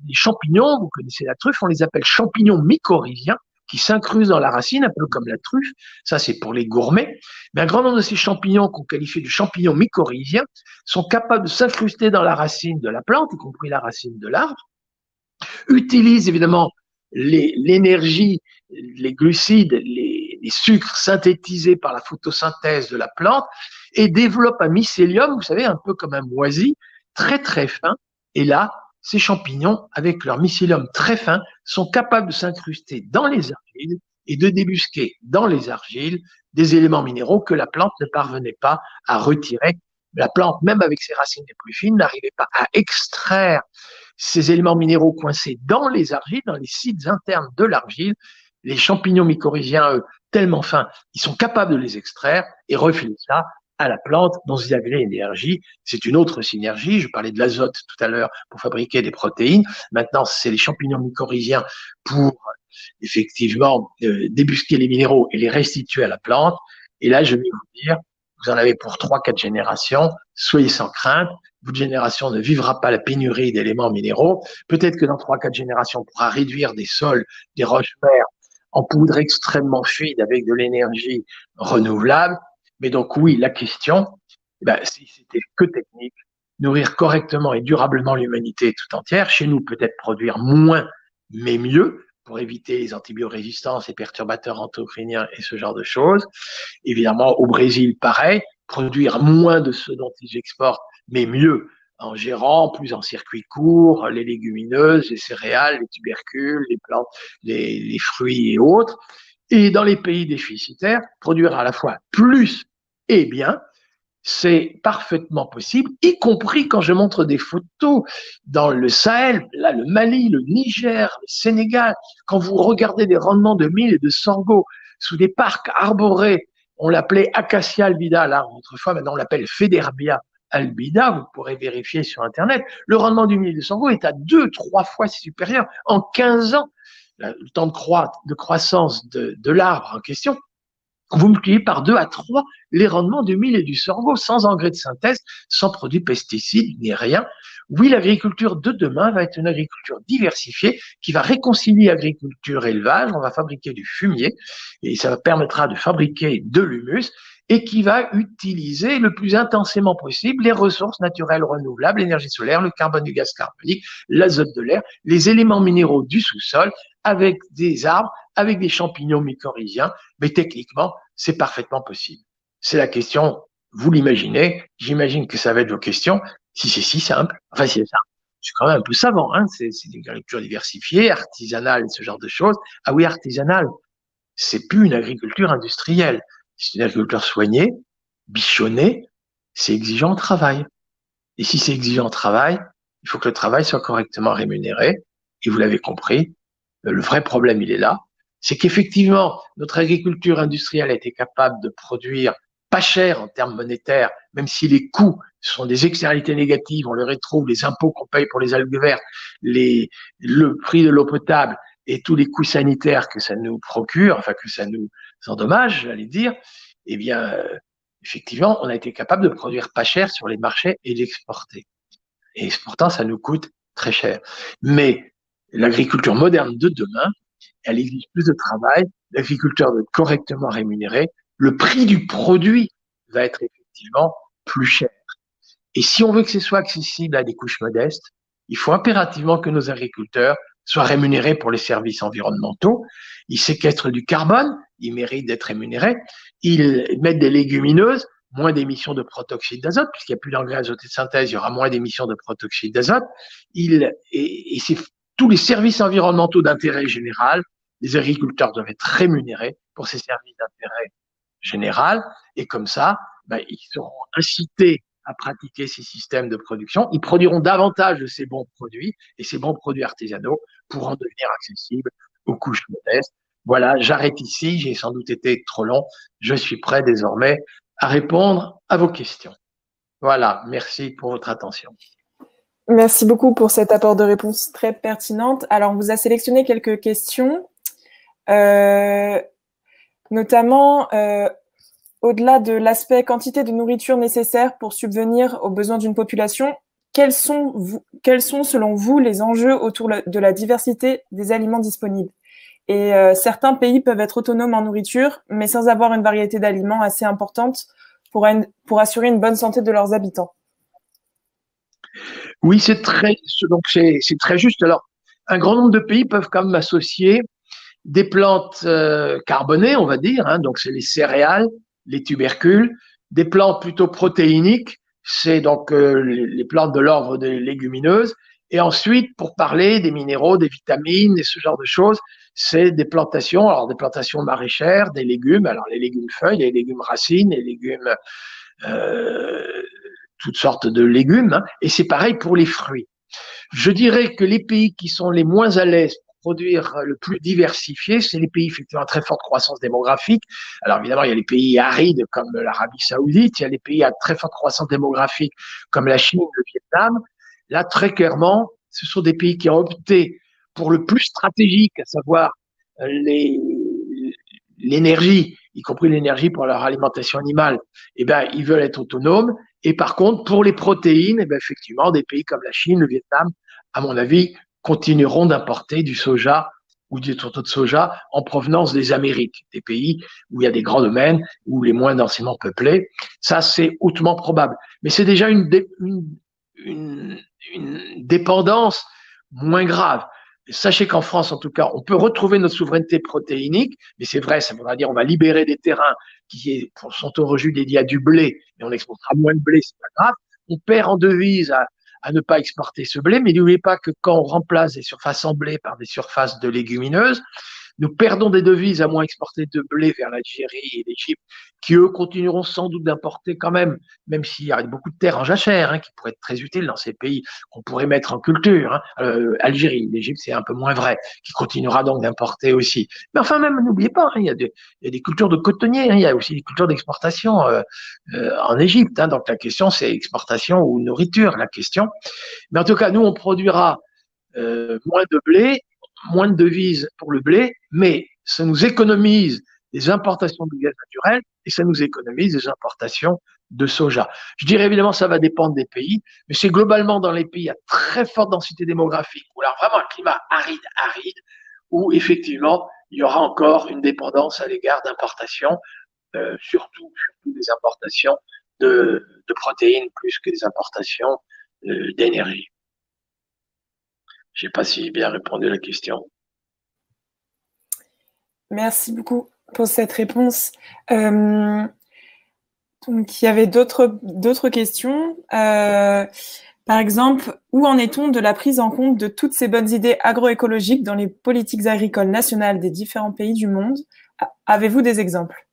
des champignons, vous connaissez la truffe, on les appelle champignons mycorhiziens, qui s'incrustent dans la racine, un peu comme la truffe, ça c'est pour les gourmets, mais un grand nombre de ces champignons qu'on qualifie de champignons mycorhiziens sont capables de s'incruster dans la racine de la plante, y compris la racine de l'arbre, utilisent évidemment l'énergie, les glucides, les sucres synthétisés par la photosynthèse de la plante et développent un mycélium, vous savez, un peu comme un moisi, très très fin, et là, ces champignons, avec leur mycélium très fin, sont capables de s'incruster dans les argiles et de débusquer dans les argiles des éléments minéraux que la plante ne parvenait pas à retirer. La plante, même avec ses racines les plus fines, n'arrivait pas à extraire ces éléments minéraux coincés dans les argiles, dans les sites internes de l'argile. Les champignons mycorhiziens, eux, tellement fins, ils sont capables de les extraire et refiler ça à la plante dont vous avez l'énergie. C'est une autre synergie. Je parlais de l'azote tout à l'heure pour fabriquer des protéines. Maintenant, c'est les champignons mycorhiziens pour effectivement débusquer les minéraux et les restituer à la plante. Et là, je vais vous dire, vous en avez pour 3-4 générations. Soyez sans crainte. Votre génération ne vivra pas la pénurie d'éléments minéraux. Peut-être que dans 3-4 générations, on pourra réduire des sols, des roches-mères en poudre extrêmement fluide avec de l'énergie renouvelable. Mais donc oui, la question, si c'était que technique, nourrir correctement et durablement l'humanité tout entière, chez nous peut-être produire moins, mais mieux, pour éviter les antibiorésistances, les perturbateurs endocriniens et ce genre de choses. Évidemment, au Brésil, pareil, produire moins de ce dont ils exportent, mais mieux, en gérant plus en circuit court, les légumineuses, les céréales, les tubercules, les plantes, les fruits et autres. Et dans les pays déficitaires, produire à la fois plus et bien, c'est parfaitement possible, y compris quand je montre des photos dans le Sahel, là, le Mali, le Niger, le Sénégal, quand vous regardez des rendements de mil et de sorgho sous des parcs arborés On l'appelait Acacia albida, l'arbre autrefois, maintenant on l'appelle Federbia albida, vous pourrez vérifier sur Internet. Le rendement du millet de sorgho est à 2-3 fois supérieur en 15 ans. Le temps de croissance de l'arbre en question, vous multipliez par 2 à 3 les rendements du mil et du sorgho, sans engrais de synthèse, sans produits pesticides, ni rien. Oui, l'agriculture de demain va être une agriculture diversifiée qui va réconcilier agriculture et élevage. On va fabriquer du fumier et ça permettra de fabriquer de l'humus et qui va utiliser le plus intensément possible les ressources naturelles renouvelables, l'énergie solaire, le carbone du gaz carbonique, l'azote de l'air, les éléments minéraux du sous-sol, avec des arbres, avec des champignons mycorhiziens, mais techniquement, c'est parfaitement possible. C'est la question, vous l'imaginez, j'imagine que ça va être vos questions, si c'est si simple, enfin si c'est simple, je suis quand même un peu savant, hein, c'est une agriculture diversifiée, artisanale, ce genre de choses. Ah oui, artisanale, c'est plus une agriculture industrielle, c'est une agriculture soignée, bichonnée, c'est exigeant au travail. Et si c'est exigeant au travail, il faut que le travail soit correctement rémunéré, et vous l'avez compris, le vrai problème, il est là, c'est qu'effectivement, notre agriculture industrielle a été capable de produire pas cher en termes monétaires, même si les coûts sont des externalités négatives, on les retrouve, les impôts qu'on paye pour les algues vertes, le prix de l'eau potable et tous les coûts sanitaires que ça nous procure, enfin que ça nous endommage, j'allais dire, eh bien, effectivement, on a été capable de produire pas cher sur les marchés et l'exporter. Et pourtant, ça nous coûte très cher. Mais l'agriculture moderne de demain, elle exige plus de travail, l'agriculteur doit être correctement rémunéré, le prix du produit va être effectivement plus cher. Et si on veut que ce soit accessible à des couches modestes, il faut impérativement que nos agriculteurs soient rémunérés pour les services environnementaux. Ils séquestrent du carbone, ils méritent d'être rémunérés. Ils mettent des légumineuses, moins d'émissions de protoxyde d'azote, puisqu'il n'y a plus d'engrais azotés de synthèse, il y aura moins d'émissions de protoxyde d'azote. Et c'est tous les services environnementaux d'intérêt général, les agriculteurs doivent être rémunérés pour ces services d'intérêt général, et comme ça, ils seront incités à pratiquer ces systèmes de production. Ils produiront davantage de ces bons produits, et ces bons produits artisanaux pourront devenir accessibles aux couches modestes. Voilà, j'arrête ici, j'ai sans doute été trop long. Je suis prêt désormais à répondre à vos questions. Voilà, merci pour votre attention. Merci beaucoup pour cet apport de réponse très pertinente. Alors, on vous a sélectionné quelques questions, notamment au-delà de l'aspect quantité de nourriture nécessaire pour subvenir aux besoins d'une population, quels sont selon vous les enjeux autour de la diversité des aliments disponibles? Et certains pays peuvent être autonomes en nourriture, mais sans avoir une variété d'aliments assez importante pour assurer une bonne santé de leurs habitants. Oui, c'est très juste. Alors, un grand nombre de pays peuvent quand même associer des plantes carbonées, on va dire, hein, donc c'est les céréales, les tubercules, des plantes plutôt protéiniques, c'est donc les plantes de l'ordre des légumineuses, et ensuite, pour parler des minéraux, des vitamines et ce genre de choses, c'est des plantations, alors des plantations maraîchères, des légumes, alors les légumes feuilles, les légumes racines, les légumes toutes sortes de légumes, hein, et c'est pareil pour les fruits. Je dirais que les pays qui sont les moins à l'aise pour produire le plus diversifié, c'est les pays effectivement à très forte croissance démographique. Alors évidemment, il y a les pays arides comme l'Arabie Saoudite, il y a les pays à très forte croissance démographique comme la Chine, le Vietnam. Là, très clairement, ce sont des pays qui ont opté pour le plus stratégique, à savoir l'énergie, y compris l'énergie pour leur alimentation animale. Eh ben, ils veulent être autonomes. Et par contre, pour les protéines, eh bien, effectivement, des pays comme la Chine, le Vietnam, à mon avis, continueront d'importer du soja ou du tourteau de soja en provenance des Amériques, des pays où il y a des grands domaines, ou les moins densément peuplés. Ça, c'est hautement probable. Mais c'est déjà une dépendance moins grave. Sachez qu'en France, en tout cas, on peut retrouver notre souveraineté protéinique, mais c'est vrai, ça voudra dire on va libérer des terrains qui sont au rejet dédiés à du blé, et on exportera moins de blé, c'est pas grave. On perd en devise à ne pas exporter ce blé, mais n'oubliez pas que quand on remplace des surfaces en blé par des surfaces de légumineuses, Nous perdons des devises à moins exporter de blé vers l'Algérie et l'Égypte, qui eux continueront sans doute d'importer quand même s'il y a beaucoup de terres en jachère, qui pourraient être très utiles dans ces pays qu'on pourrait mettre en culture. Algérie, l'Égypte, c'est un peu moins vrai, qui continuera donc d'importer aussi. Mais enfin, même, n'oubliez pas, il y a des cultures de cotonniers, il y a aussi des cultures d'exportation en Égypte. Donc la question, c'est exportation ou nourriture, la question. Mais en tout cas, nous, on produira moins de blé, moins de devises pour le blé, mais ça nous économise des importations de gaz naturel et ça nous économise des importations de soja. Je dirais évidemment ça va dépendre des pays, mais c'est globalement dans les pays à très forte densité démographique, où alors vraiment un climat aride, où effectivement il y aura encore une dépendance à l'égard d'importations, surtout des importations de protéines plus que des importations d'énergie. Je ne sais pas si j'ai bien répondu à la question. Merci beaucoup pour cette réponse. Donc, il y avait d'autres questions. Par exemple, où en est-on de la prise en compte de toutes ces bonnes idées agroécologiques dans les politiques agricoles nationales des différents pays du monde? Avez-vous des exemples?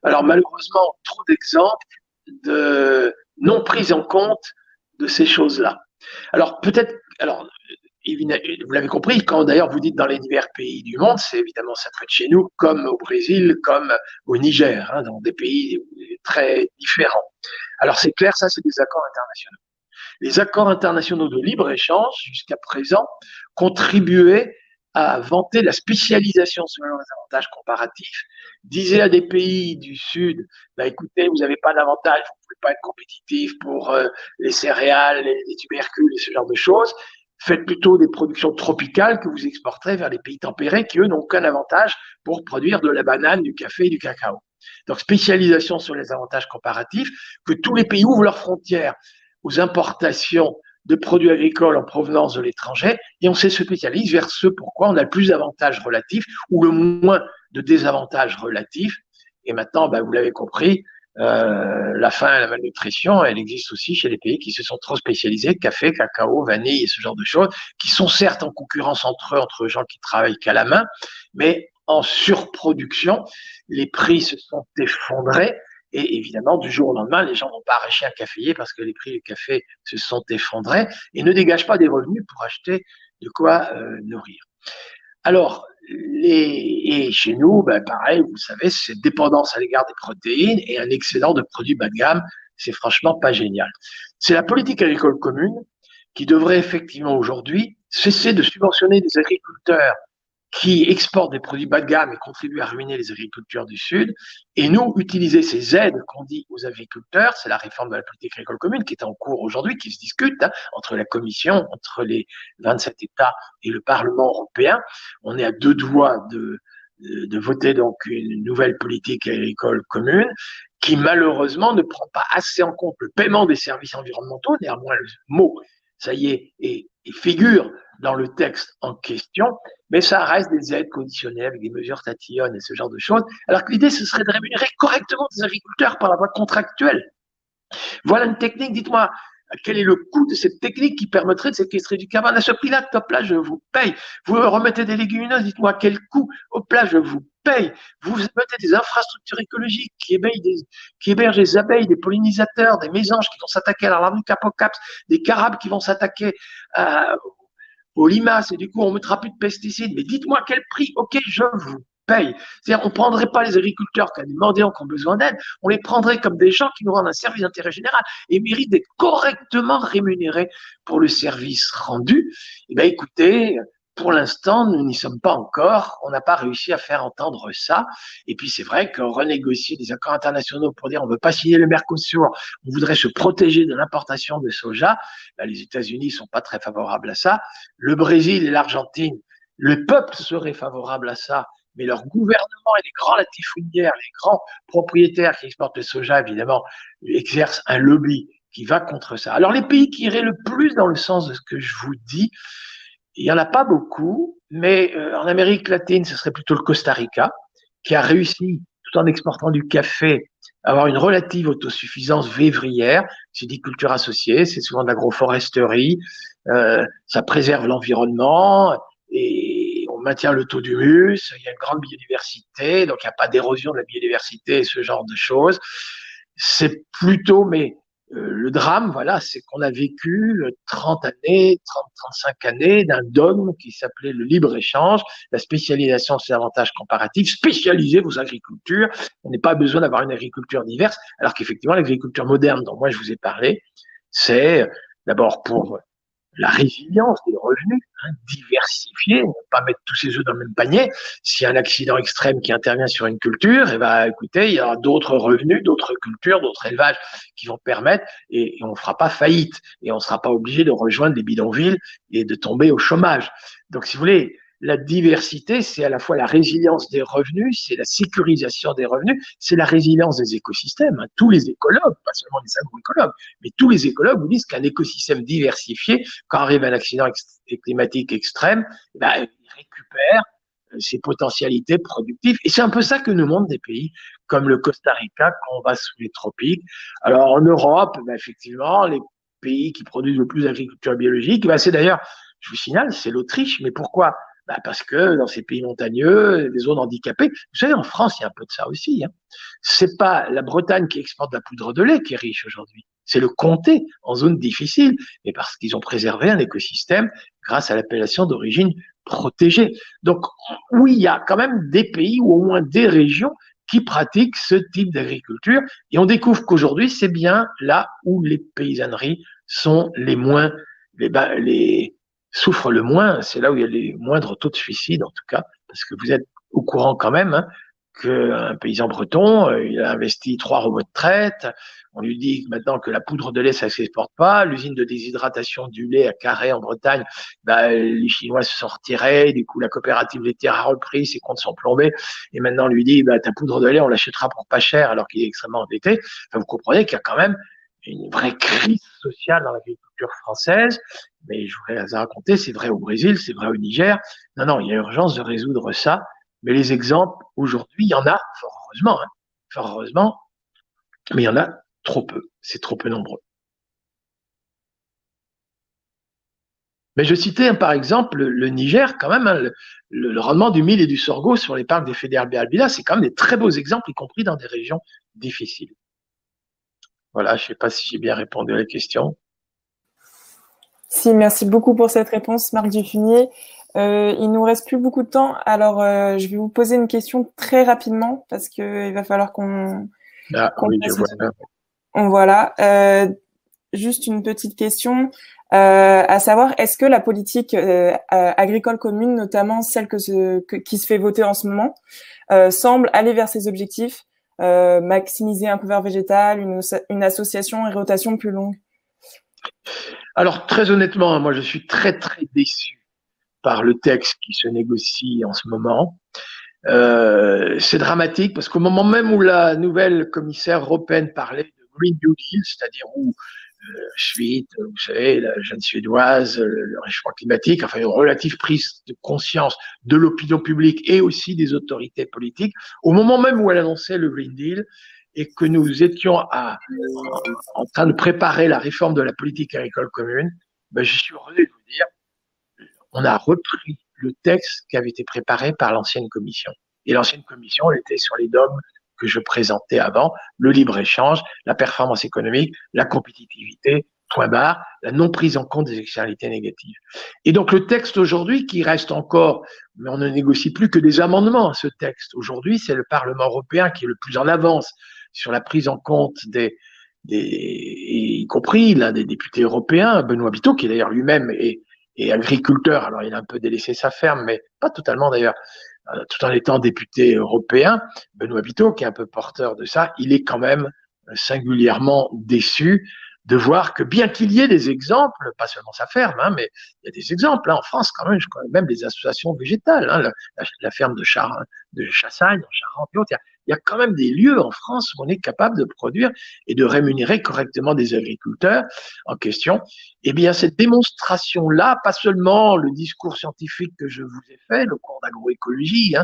Alors, malheureusement, trop d'exemples de non prise en compte de ces choses-là. Alors, peut-être, vous l'avez compris, quand d'ailleurs vous dites dans les divers pays du monde, c'est évidemment ça peut être chez nous, comme au Brésil, comme au Niger, dans des pays très différents. Alors, c'est clair, ça, c'est des accords internationaux. Les accords internationaux de libre-échange, jusqu'à présent, contribuaient à vanter la spécialisation selon les avantages comparatifs, disaient à des pays du Sud, écoutez, vous n'avez pas d'avantage, vous ne pouvez pas être compétitif pour les céréales, les tubercules et ce genre de choses, faites plutôt des productions tropicales que vous exporterez vers les pays tempérés qui, eux, n'ont aucun avantage pour produire de la banane, du café et du cacao. Donc, spécialisation sur les avantages comparatifs, que tous les pays ouvrent leurs frontières aux importations de produits agricoles en provenance de l'étranger, et on se spécialise vers ce pourquoi on a le plus d'avantages relatifs ou le moins de désavantages relatifs. Et maintenant, vous l'avez compris, la faim et la malnutrition, elle existe aussi chez les pays qui se sont trop spécialisés, café, cacao, vanille et ce genre de choses, qui sont certes en concurrence entre eux, entre gens qui travaillent qu'à la main, mais en surproduction, les prix se sont effondrés. Et évidemment, du jour au lendemain, les gens n'ont pas arraché un caféier parce que les prix du café se sont effondrés et ne dégagent pas des revenus pour acheter de quoi nourrir. Alors, et chez nous, pareil, vous savez, cette dépendance à l'égard des protéines et un excédent de produits bas de gamme, c'est franchement pas génial. C'est la politique agricole commune qui devrait effectivement aujourd'hui cesser de subventionner des agriculteurs qui exportent des produits bas de gamme et contribuent à ruiner les agriculteurs du Sud, et nous, utiliser ces aides qu'on dit aux agriculteurs, c'est la réforme de la politique agricole commune qui est en cours aujourd'hui, qui se discute entre la Commission, entre les 27 États et le Parlement européen. On est à deux doigts de voter donc une nouvelle politique agricole commune qui malheureusement ne prend pas assez en compte le paiement des services environnementaux, néanmoins le mot, ça y est, et figure dans le texte en question, mais ça reste des aides conditionnées avec des mesures tatillonnes et ce genre de choses, alors que l'idée, ce serait de rémunérer correctement des agriculteurs par la voie contractuelle. Voilà une technique, dites-moi, quel est le coût de cette technique qui permettrait de séquestrer du carbone? À ce prix-là, top là, je vous paye. Vous remettez des légumineuses, dites-moi quel coût au plat, je vous paye. Vous mettez des infrastructures écologiques qui hébergent des abeilles, des pollinisateurs, des mésanges qui vont s'attaquer à l'arbre du capocaps, des carabes qui vont s'attaquer aux limaces, et du coup, on ne mettra plus de pesticides. Mais dites-moi quel prix. OK, je vous paye. C'est-à-dire, on ne prendrait pas les agriculteurs qui ont des mendiants qui ont besoin d'aide, on les prendrait comme des gens qui nous rendent un service d'intérêt général et méritent d'être correctement rémunérés pour le service rendu. Eh bien, écoutez, pour l'instant, nous n'y sommes pas encore. On n'a pas réussi à faire entendre ça. Et puis, c'est vrai que renégocier des accords internationaux pour dire on ne veut pas signer le Mercosur, on voudrait se protéger de l'importation de soja, les États-Unis ne sont pas très favorables à ça. Le Brésil et l'Argentine, le peuple serait favorable à ça, mais leur gouvernement et les grands latifundiaires, les grands propriétaires qui exportent le soja, évidemment, exercent un lobby qui va contre ça. Alors, les pays qui iraient le plus dans le sens de ce que je vous dis, il n'y en a pas beaucoup, mais en Amérique latine, ce serait plutôt le Costa Rica, qui a réussi, tout en exportant du café, à avoir une relative autosuffisance vivrière. C'est des cultures associées, c'est souvent de l'agroforesterie, ça préserve l'environnement, et maintient le taux d'humus, il y a une grande biodiversité, donc il n'y a pas d'érosion de la biodiversité et ce genre de choses. C'est plutôt, mais le drame, voilà, c'est qu'on a vécu 30 années, 35 années d'un dogme qui s'appelait le libre-échange, la spécialisation, c'est avantages comparatifs, spécialiser vos agricultures. On n'a pas besoin d'avoir une agriculture diverse, alors qu'effectivement, l'agriculture moderne dont moi je vous ai parlé, c'est d'abord pour la résilience des revenus, diversifier, ne pas mettre tous ses œufs dans le même panier. S'il y a un accident extrême qui intervient sur une culture, eh ben, écoutez, il y aura d'autres revenus, d'autres cultures, d'autres élevages qui vont permettre, et on ne fera pas faillite, et on ne sera pas obligé de rejoindre des bidonvilles et de tomber au chômage. Donc, si vous voulez, la diversité, c'est à la fois la résilience des revenus, c'est la sécurisation des revenus, c'est la résilience des écosystèmes. Tous les écologues, pas seulement les agroécologues, mais tous les écologues vous disent qu'un écosystème diversifié, quand arrive un accident climatique extrême, ben, il récupère ses potentialités productives. Et c'est un peu ça que nous montrent des pays comme le Costa Rica quand on va sous les tropiques. Alors en Europe, ben, effectivement, les pays qui produisent le plus d'agriculture biologique, ben, c'est d'ailleurs, je vous signale, c'est l'Autriche. Mais pourquoi? Bah parce que dans ces pays montagneux, les zones handicapées, vous savez, en France, il y a un peu de ça aussi. C'est pas la Bretagne qui exporte de la poudre de lait qui est riche aujourd'hui. C'est le comté en zone difficile, mais parce qu'ils ont préservé un écosystème grâce à l'appellation d'origine protégée. Donc, oui, il y a quand même des pays ou au moins des régions qui pratiquent ce type d'agriculture. Et on découvre qu'aujourd'hui, c'est bien là où les paysanneries sont les moins, souffrent le moins, c'est là où il y a les moindres taux de suicide en tout cas, parce que vous êtes au courant quand même qu'un paysan breton, il a investi 3 robots de traite, on lui dit maintenant que la poudre de lait ça ne s'exporte pas, l'usine de déshydratation du lait à Carhaix en Bretagne, les Chinois se sont retirés, du coup la coopérative laitière a repris, ses comptes sont plombés, et maintenant on lui dit ta poudre de lait on l'achètera pour pas cher alors qu'il est extrêmement endetté. Enfin, vous comprenez qu'il y a quand même une vraie crise sociale dans l'agriculture française, mais je voudrais la raconter, c'est vrai au Brésil, c'est vrai au Niger. Non, il y a urgence de résoudre ça, mais les exemples, aujourd'hui, il y en a, fort heureusement, mais il y en a trop peu, c'est trop peu nombreux. Mais je citais par exemple le Niger, quand même, le rendement du mil et du sorgho sur les parcs des Fédéral Béalbila, c'est quand même des très beaux exemples, y compris dans des régions difficiles. Voilà, je ne sais pas si j'ai bien répondu à la question. Si, merci beaucoup pour cette réponse, Marc Dufunier. Il nous reste plus beaucoup de temps, alors je vais vous poser une question très rapidement parce qu'il va falloir qu'on. Oui, je vois. Voilà. Juste une petite question, à savoir, est-ce que la politique agricole commune, notamment celle qui se fait voter en ce moment, semble aller vers ces objectifs, maximiser un couvert végétal, une association et rotation plus longue? Alors, très honnêtement, moi, je suis très, très déçu par le texte qui se négocie en ce moment. C'est dramatique parce qu'au moment même où la nouvelle commissaire européenne parlait de Green New Deal, c'est-à-dire où Schmitt, vous savez, la jeune Suédoise, le réchauffement climatique, enfin une relative prise de conscience de l'opinion publique et aussi des autorités politiques, au moment même où elle annonçait le Green Deal et que nous étions en train de préparer la réforme de la politique agricole commune, je suis heureux de vous dire, on a repris le texte qui avait été préparé par l'ancienne commission. Et l'ancienne commission, elle était sur les dogmes que je présentais avant, le libre-échange, la performance économique, la compétitivité, point barre, la non prise en compte des externalités négatives. Et donc le texte aujourd'hui, qui reste encore, mais on ne négocie plus que des amendements à ce texte. Aujourd'hui, c'est le Parlement européen qui est le plus en avance sur la prise en compte y compris l'un des députés européens, Benoît Biteau, qui d'ailleurs lui-même est agriculteur. Alors il a un peu délaissé sa ferme, mais pas totalement d'ailleurs. Tout en étant député européen, Benoît Biteau, qui est un peu porteur de ça, il est quand même singulièrement déçu de voir que bien qu'il y ait des exemples, pas seulement sa ferme, mais il y a des exemples en France quand même, je connais même des associations végétales, la ferme de Chassagne en Charente et autres. Il y a quand même des lieux en France où on est capable de produire et de rémunérer correctement des agriculteurs en question. Eh bien, cette démonstration-là, pas seulement le discours scientifique que je vous ai fait, le cours d'agroécologie,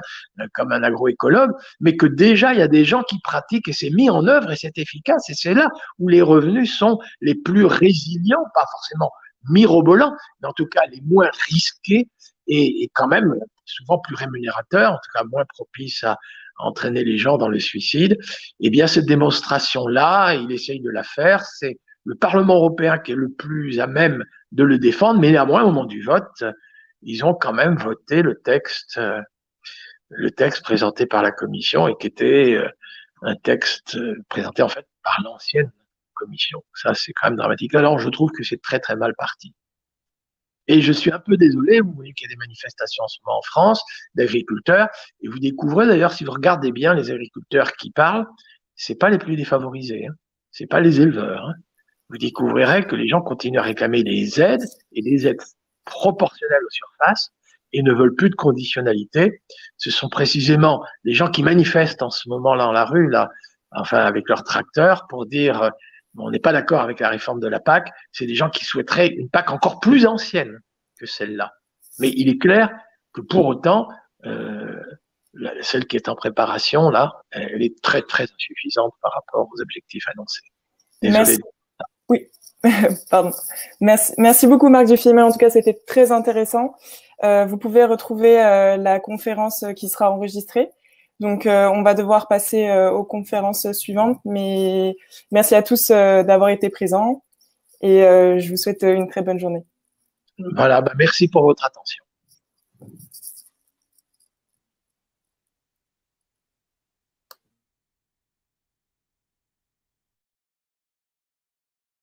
comme un agroécologue, mais que déjà, il y a des gens qui pratiquent et c'est mis en œuvre et c'est efficace. Et c'est là où les revenus sont les plus résilients, pas forcément mirobolants, mais en tout cas les moins risqués et quand même souvent plus rémunérateur, en tout cas moins propice à entraîner les gens dans le suicide. Eh bien, cette démonstration-là, il essaye de la faire. C'est le Parlement européen qui est le plus à même de le défendre, mais néanmoins, au moment du vote, ils ont quand même voté le texte présenté par la Commission et qui était un texte présenté en fait par l'ancienne Commission. Ça, c'est quand même dramatique. Alors, je trouve que c'est très, très mal parti. Et je suis un peu désolé, vous voyez qu'il y a des manifestations en ce moment en France, d'agriculteurs, et vous découvrez d'ailleurs, si vous regardez bien les agriculteurs qui parlent, c'est pas les plus défavorisés, hein. C'est pas les éleveurs, hein. Vous découvrirez que les gens continuent à réclamer des aides, et des aides proportionnelles aux surfaces, et ne veulent plus de conditionnalité. Ce sont précisément les gens qui manifestent en ce moment-là dans la rue, là, enfin avec leurs tracteurs, pour dire on n'est pas d'accord avec la réforme de la PAC, c'est des gens qui souhaiteraient une PAC encore plus ancienne que celle-là. Mais il est clair que pour autant, celle qui est en préparation, là, elle est très, très insuffisante par rapport aux objectifs annoncés. Désolé. Merci. Oui, pardon. Merci beaucoup, Marc Duffimet. En tout cas, c'était très intéressant. Vous pouvez retrouver la conférence qui sera enregistrée. Donc, on va devoir passer aux conférences suivantes, mais merci à tous d'avoir été présents et je vous souhaite une très bonne journée. Voilà, merci pour votre attention.